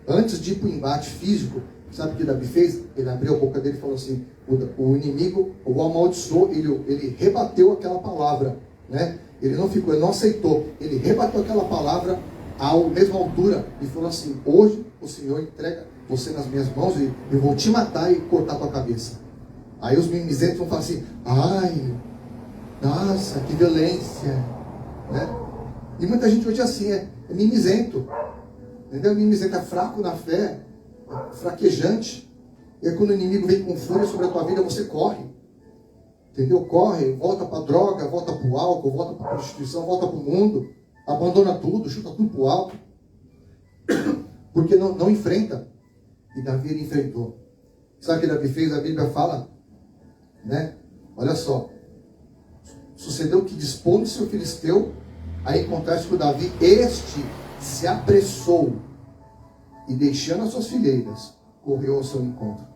Antes de ir para o embate físico, sabe o que Davi fez? Ele abriu a boca dele e falou assim, o inimigo o amaldiçoou, ele rebateu aquela palavra, né? Ele não aceitou, ele rebateu aquela palavra à mesma altura e falou assim, hoje o Senhor entrega você nas minhas mãos e eu vou te matar e cortar a tua cabeça. Aí os mimizentos vão falar assim, nossa, que violência, né? E muita gente hoje é assim, é mimizento, entendeu? Mimizento é fraco na fé, é fraquejante. E aí quando o inimigo vem com fúria sobre a tua vida, você corre, entendeu? Corre, volta para droga, volta para o álcool, volta para a prostituição, volta para o mundo, abandona tudo, chuta tudo para o alto, porque não enfrenta. E Davi ele enfrentou. Sabe o que Davi fez? A Bíblia fala, né? Olha só, sucedeu que dispondo-se o filisteu a encontrar-se com Davi, este se apressou e deixando as suas fileiras, correu ao seu encontro.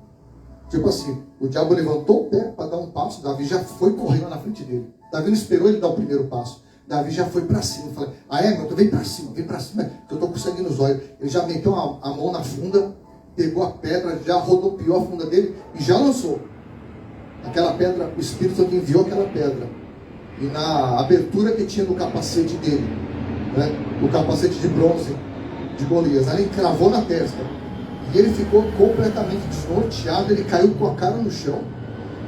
Tipo assim, o diabo levantou o pé para dar um passo, Davi já foi correndo na frente dele. Davi não esperou ele dar o primeiro passo. Davi já foi para cima. Eu falei, meu, tu vem para cima, que eu estou com sangue nos olhos. Ele já meteu a mão na funda, pegou a pedra, já rodopiou a funda dele e já lançou. Aquela pedra, o Espírito Santo enviou aquela pedra. E na abertura que tinha no capacete dele, né, o capacete de bronze de Golias, ele encravou na testa. E ele ficou completamente desnorteado, ele caiu com a cara no chão.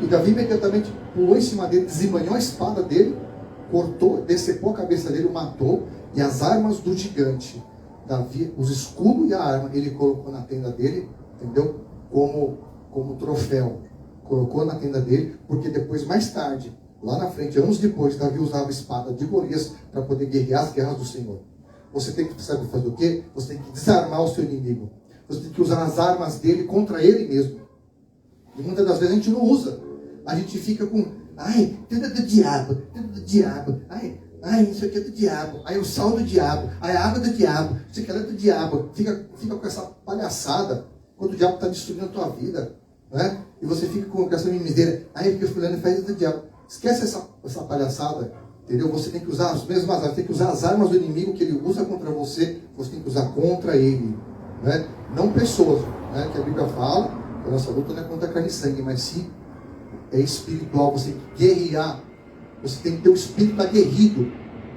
E Davi imediatamente pulou em cima dele, desembanhou a espada dele, cortou, decepou a cabeça dele, o matou. E as armas do gigante, Davi, os escudos e a arma, ele colocou na tenda dele, entendeu? Como troféu. Colocou na tenda dele, porque depois, mais tarde, lá na frente, anos depois, Davi usava a espada de Golias para poder guerrear as guerras do Senhor. Você tem que saber fazer o quê? Você tem que desarmar o seu inimigo. Você tem que usar as armas dele contra ele mesmo. E muitas das vezes a gente não usa. A gente fica com, tenda do diabo, isso aqui é do diabo, o sal do diabo, a água do diabo, isso aqui é do diabo. Fica com essa palhaçada quando o diabo está destruindo a tua vida, né? E você fica com essa mimiseira, porque fulano faz do diabo. Esquece essa palhaçada, entendeu? Você tem que usar as mesmas armas, tem que usar as armas do inimigo que ele usa contra você, você tem que usar contra ele, né? Não pessoas, né? Que a Bíblia fala, que a nossa luta não é contra carne e sangue, mas sim é espiritual. Você tem que guerrear, você tem que ter o espírito aguerrido,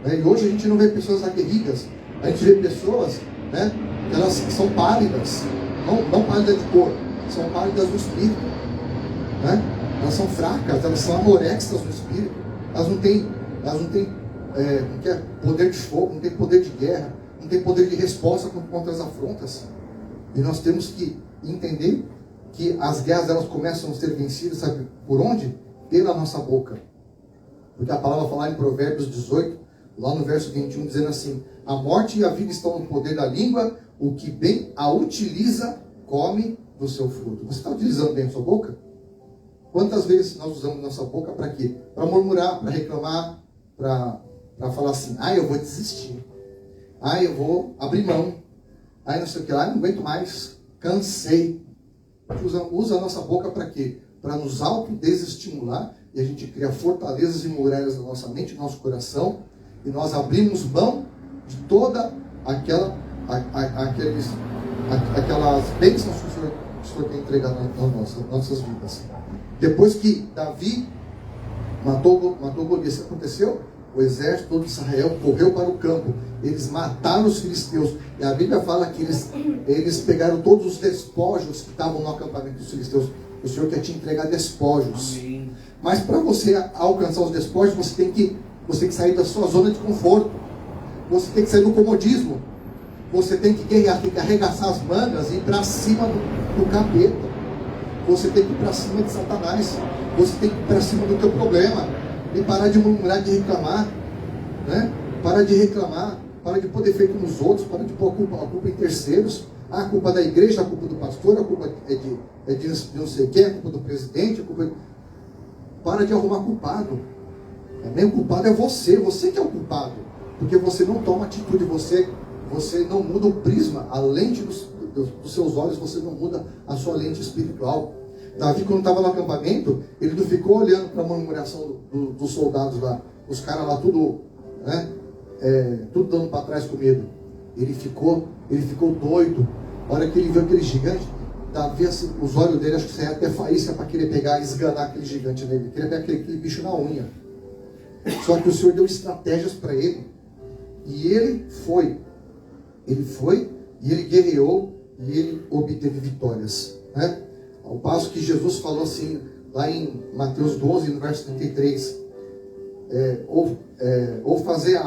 né? E hoje a gente não vê pessoas aguerridas, a gente vê pessoas, né? Elas são pálidas, não pálidas de cor, são pálidas do espírito, né? Elas são fracas, elas são anorexas no espírito, elas não têm poder de fogo, não têm poder de guerra, não têm poder de resposta contra as afrontas. E nós temos que entender que as guerras elas começam a ser vencidas, sabe por onde? Pela nossa boca. Porque a palavra fala em Provérbios 18, lá no verso 21, dizendo assim: a morte e a vida estão no poder da língua, o que bem a utiliza, come do seu fruto. Você está utilizando bem a sua boca? Quantas vezes nós usamos nossa boca para quê? Para murmurar, para reclamar, para falar assim, eu vou desistir, eu vou abrir mão, não sei o que lá, não aguento mais, cansei. A gente usa a nossa boca para quê? Para nos autodesestimular, e a gente cria fortalezas e muralhas na nossa mente, no nosso coração, e nós abrimos mão de toda aquelas bênçãos que o Senhor tem entregado nas nossas vidas. Depois que Davi matou Golias, o que aconteceu? O exército todo de Israel correu para o campo. Eles mataram os filisteus. E a Bíblia fala que eles pegaram todos os despojos que estavam no acampamento dos filisteus. O Senhor quer te entregar despojos. Amém. Mas para você alcançar os despojos, você tem que sair da sua zona de conforto. Você tem que sair do comodismo. Você tem que guerrear, tem que arregaçar as mangas e ir para cima do capeta. Você tem que ir para cima de Satanás. Você tem que ir para cima do teu problema. E parar de murmurar, de reclamar, né? Para de reclamar, para de pôr defeito nos outros, para de pôr a culpa em terceiros. A culpa da igreja, a culpa do pastor, a culpa é de não sei quem, a culpa do presidente, a culpa... Para de arrumar culpado. O culpado é você que é o culpado. Porque você não toma atitude, você não muda o prisma, a lente dos seus olhos, você não muda a sua lente espiritual. Davi, quando estava no acampamento, ele não ficou olhando para a murmuração dos soldados lá, os caras lá tudo, né, tudo dando para trás com medo. Ele ficou doido. A hora que ele viu aquele gigante, Davi, assim, os olhos dele, acho que saia até faísca para querer pegar e esganar aquele gigante nele. Queria pegar aquele bicho na unha. Só que o Senhor deu estratégias para ele. E ele foi e ele guerreou e ele obteve vitórias, né? Ao passo que Jesus falou assim, lá em Mateus 12, no verso 33, ou fazer a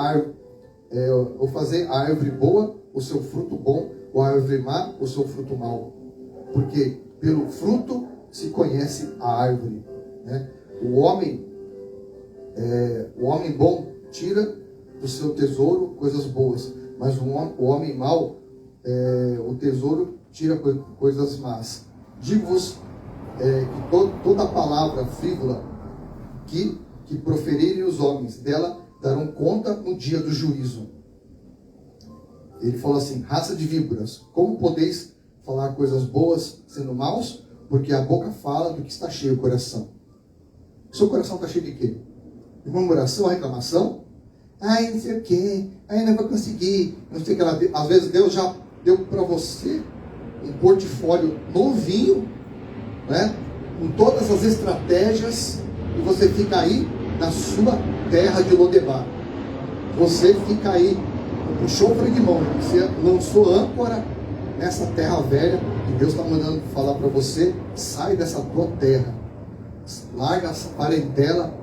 árvore boa o seu fruto bom, ou a árvore má o seu fruto mau. Porque pelo fruto se conhece a árvore, né? O homem bom tira do seu tesouro coisas boas, mas o homem mau, o tesouro tira coisas más. Digo-vos que toda palavra frívola que proferirem os homens, dela darão conta no dia do juízo. Ele falou assim: raça de víboras, como podeis falar coisas boas sendo maus? Porque a boca fala do que está cheio o coração. O seu coração está cheio de quê? De murmuração, reclamação? Ai, não sei o que, ai, não vou conseguir, não sei o que lá. Às vezes Deus já deu para você um portfólio novinho, né? Com todas as estratégias, e você fica aí na sua terra de Lodebar. Você fica aí com chofre de mão, você lançou âncora nessa terra velha, e Deus está mandando falar para você: sai dessa tua terra, larga essa parentela,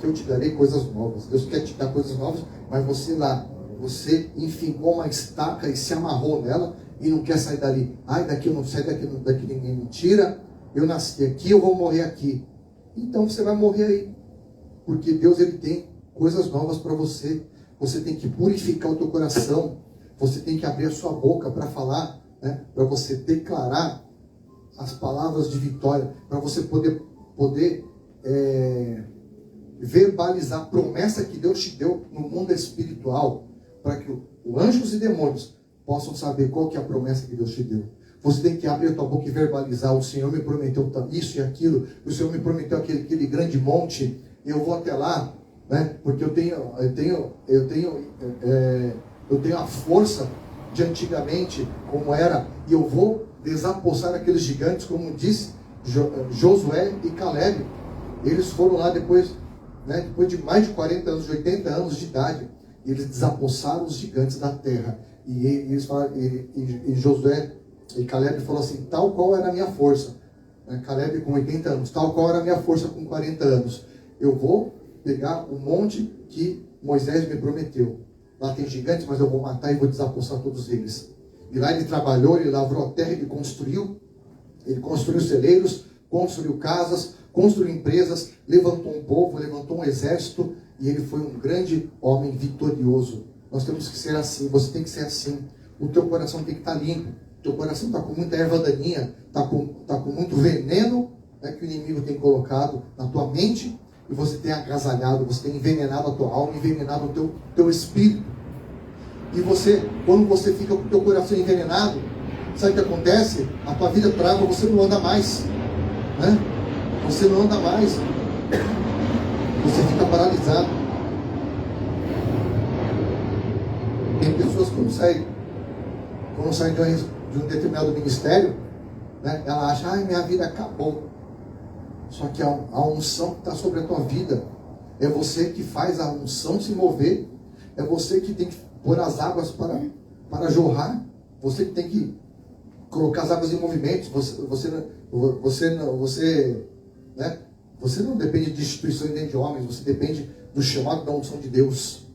que eu te darei coisas novas. Deus quer te dar coisas novas, mas você enfincou uma estaca e se amarrou nela e não quer sair dali. Ai, daqui eu não saio, daqui ninguém me tira, eu nasci aqui, eu vou morrer aqui. Então você vai morrer aí, porque Deus, ele tem coisas novas para você. Você tem que purificar o teu coração, você tem que abrir a sua boca para falar, né? Para você declarar as palavras de vitória, para você poder verbalizar a promessa que Deus te deu no mundo espiritual, para que os anjos e demônios possam saber qual que é a promessa que Deus te deu. Você tem que abrir a tua boca e verbalizar: o Senhor me prometeu isso e aquilo, o Senhor me prometeu aquele grande monte, eu vou até lá, né? Porque eu tenho a força de antigamente, como era, e eu vou desapossar aqueles gigantes, como disse Josué e Caleb. Eles foram lá depois de mais de 40 anos, de 80 anos de idade, eles desapossaram os gigantes da terra. E eles falaram, e Josué e Caleb falaram assim: tal qual era a minha força, Caleb com 80 anos, tal qual era a minha força com 40 anos, eu vou pegar o monte que Moisés me prometeu. Lá tem gigantes, mas eu vou matar e vou desapossar todos eles. E lá ele trabalhou, ele lavrou a terra, ele construiu celeiros, construiu casas, construiu empresas, levantou um povo, levantou um exército, e ele foi um grande homem vitorioso. Nós temos que ser assim, você tem que ser assim. O teu coração tem que estar limpo, o teu coração está com muita erva daninha, está com muito veneno, né, que o inimigo tem colocado na tua mente, e você tem agasalhado, você tem envenenado a tua alma, envenenado o teu espírito. E quando você fica com o teu coração envenenado, sabe o que acontece? A tua vida trava, você não anda mais, né? Você não anda mais, você fica paralisado. Tem pessoas que quando saem de um determinado ministério, né, ela acha: ai, minha vida acabou. Só que a unção que está sobre a tua vida, é você que faz a unção se mover, é você que tem que pôr as águas para jorrar, você que tem que colocar as águas em movimento. Você não depende de instituições nem de homens, você depende do chamado da unção de Deus.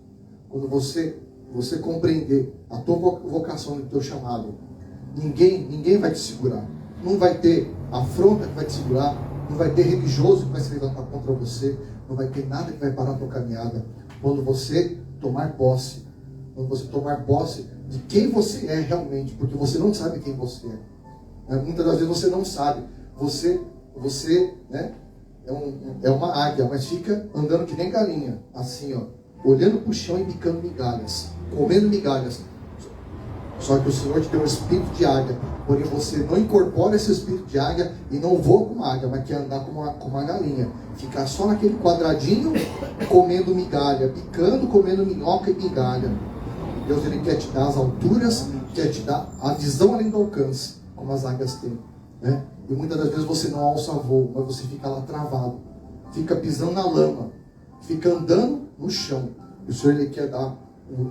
Quando você compreender a tua vocação e o teu chamado, ninguém vai te segurar. Não vai ter afronta que vai te segurar, não vai ter religioso que vai se levantar contra você, não vai ter nada que vai parar a tua caminhada. Quando você tomar posse de quem você é realmente, porque você não sabe quem você é. Muitas das vezes você não sabe. Você né, é uma águia, mas fica andando que nem galinha, assim, ó, olhando para o chão e bicando migalhas, comendo migalhas. Só que o Senhor te deu um espírito de águia, porém você não incorpora esse espírito de águia e não voa como águia, mas quer andar como uma galinha, ficar só naquele quadradinho comendo migalha, picando, comendo minhoca e migalha. Deus, ele quer te dar as alturas, quer te dar a visão além do alcance, como as águias têm, né? E muitas das vezes você não alça voo, mas você fica lá travado, fica pisando na lama, fica andando no chão. E o Senhor, ele quer dar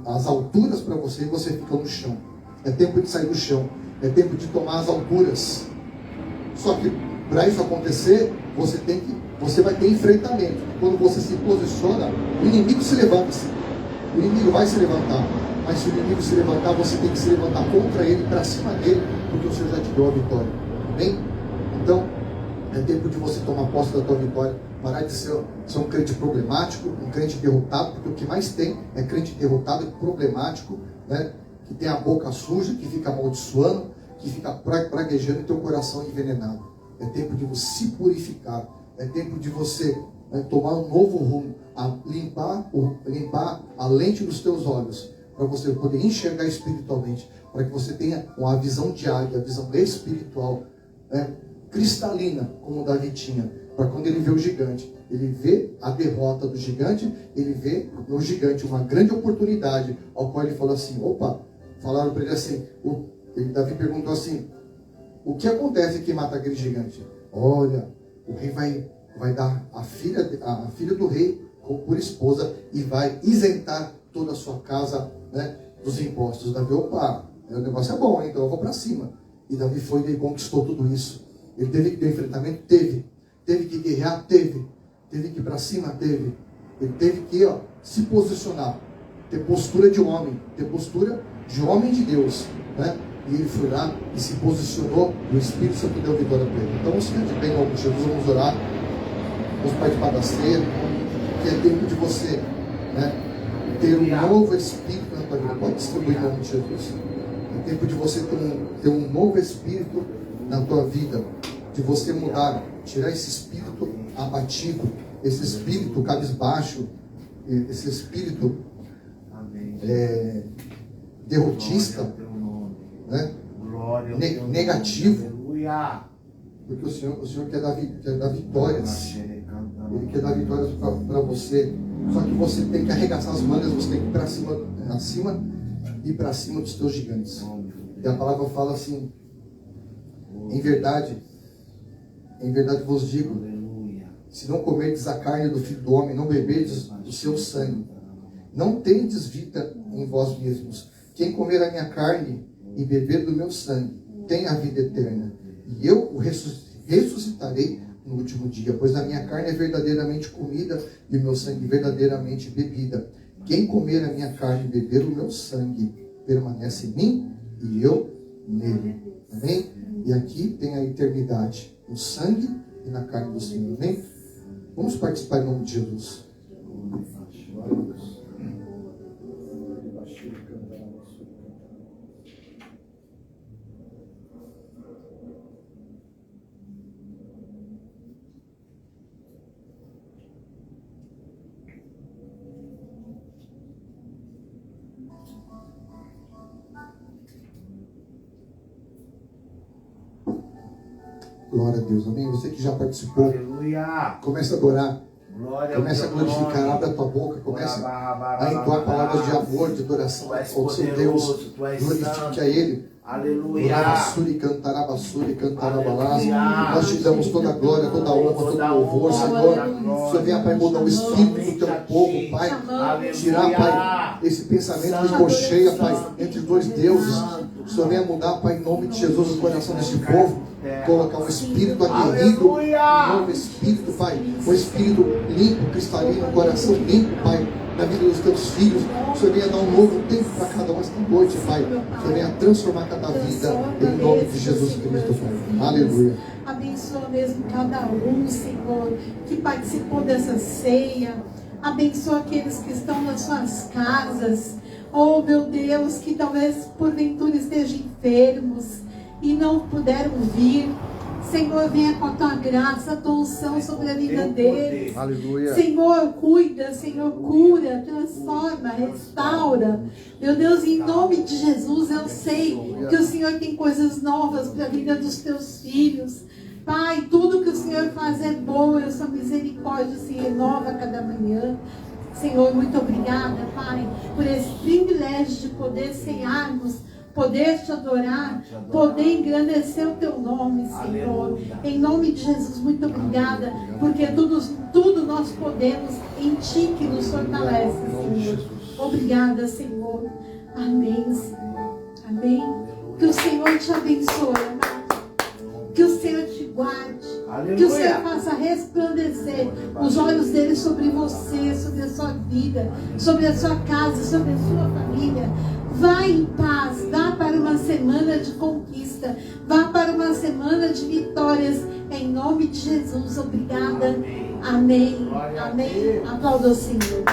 as alturas para você e você fica no chão. É tempo de sair do chão, é tempo de tomar as alturas. Só que para isso acontecer, você vai ter enfrentamento. Quando você se posiciona, o inimigo se levanta. O inimigo vai se levantar. Mas se o inimigo se levantar, você tem que se levantar contra ele, para cima dele, porque o Senhor já te deu a vitória. Amém? Então, é tempo de você tomar posse da tua vitória. Parar de ser um crente problemático, um crente derrotado, porque o que mais tem é crente derrotado e problemático, né? Que tem a boca suja, que fica amaldiçoando, que fica praguejando e teu coração envenenado. É tempo de você se purificar. É tempo de você, né, tomar um novo rumo, limpar a lente dos teus olhos, para você poder enxergar espiritualmente, para que você tenha uma visão de águia, a visão espiritual, né? cristalina, como Davi tinha, para quando ele vê o gigante, ele vê a derrota do gigante, ele vê no gigante uma grande oportunidade, ao qual ele falou assim, opa, falaram para ele assim, Davi perguntou assim, o que acontece que mata aquele gigante? Olha, o rei vai dar a filha do rei por esposa e vai isentar toda a sua casa, né, dos impostos. Davi, opa, o negócio é bom, hein? Então eu vou para cima. E Davi foi e conquistou tudo isso. Ele teve que ter enfrentamento? Teve. Teve que guerrear? Teve. Teve que ir para cima? Teve. Ele teve que se posicionar, ter postura de homem, ter postura de homem de Deus, né? E ele foi lá e se posicionou, e o Espírito Santo deu vitória para ele. Então, se de bem, em nome de Jesus, vamos orar, vamos participar da ceia, que é tempo de você, né, ter um novo Espírito na tua vida. Pode distribuir em nome de Jesus. É tempo de você ter um novo Espírito na tua vida, de você mudar, tirar esse espírito abatido, esse espírito cabisbaixo, esse espírito derrotista, né? Negativo, porque o Senhor quer dar vitórias, Ele quer dar vitórias para você, só que você tem que arregaçar as mangas, você tem que ir para cima e para cima dos teus gigantes. E a palavra fala assim, em verdade vos digo, se não comerdes a carne do Filho do Homem, não beberdes do seu sangue, não tendes vida em vós mesmos. Quem comer a minha carne e beber do meu sangue tem a vida eterna, e eu o ressuscitarei no último dia, pois a minha carne é verdadeiramente comida e o meu sangue verdadeiramente bebida. Quem comer a minha carne e beber o meu sangue permanece em mim e eu nele. Amém? E aqui tem a eternidade, no sangue e na carne do Senhor. Amém? Vamos participar em nome de Jesus. Glória a Deus, amém? Você que já participou, aleluia, começa a adorar, começa a glorificar, abre a tua boca, começa a entoar palavras de amor, de adoração ao seu Deus, glorifique a Ele. Aleluia. Nós te damos toda a glória, toda a honra, todo o louvor, Senhor. Senhor, venha, Pai, mudar o espírito do teu povo, Pai. Tirar, Pai, esse pensamento que cocheia, Pai, entre dois deuses. Senhor, venha mudar, Pai, em nome de Jesus, o coração desse povo. Colocar um espírito aguerrido, um novo espírito, Pai. Um espírito limpo, cristalino, um coração limpo, Pai, na vida dos teus filhos. O Senhor venha dar um novo tempo para cada um esta noite, Pai. O Senhor venha transformar cada vida em nome de Jesus Cristo, Pai. Aleluia. Abençoa mesmo cada um, Senhor, que participou dessa ceia. Abençoa aqueles que estão nas suas casas. Oh, meu Deus, que talvez porventura estejam enfermos e não puderam vir. Senhor, venha com a tua graça, a tua unção sobre a vida deles. Aleluia. Senhor, cuida, Senhor, cura, transforma, restaura. Meu Deus, em nome de Jesus, eu sei que o Senhor tem coisas novas para a vida dos teus filhos. Pai, tudo que o Senhor faz é bom, a sua misericórdia se renova a cada manhã. Senhor, muito obrigada, Pai, por esse privilégio de poder cearmos, poder te adorar, poder engrandecer o teu nome, Senhor. Em nome de Jesus, muito obrigada, porque tudo nós podemos em Ti que nos fortalece, Senhor. Obrigada, Senhor. Amém, Senhor. Amém. Que o Senhor te abençoe, amado. Que o Senhor te guarde. Aleluia. Que o Senhor faça resplandecer os olhos dele sobre você, sobre a sua vida, sobre a sua casa, sobre a sua família. Vá em paz, vá para uma semana de conquista, vá para uma semana de vitórias, em nome de Jesus. Obrigada. Amém. Amém. Aplauda o Senhor.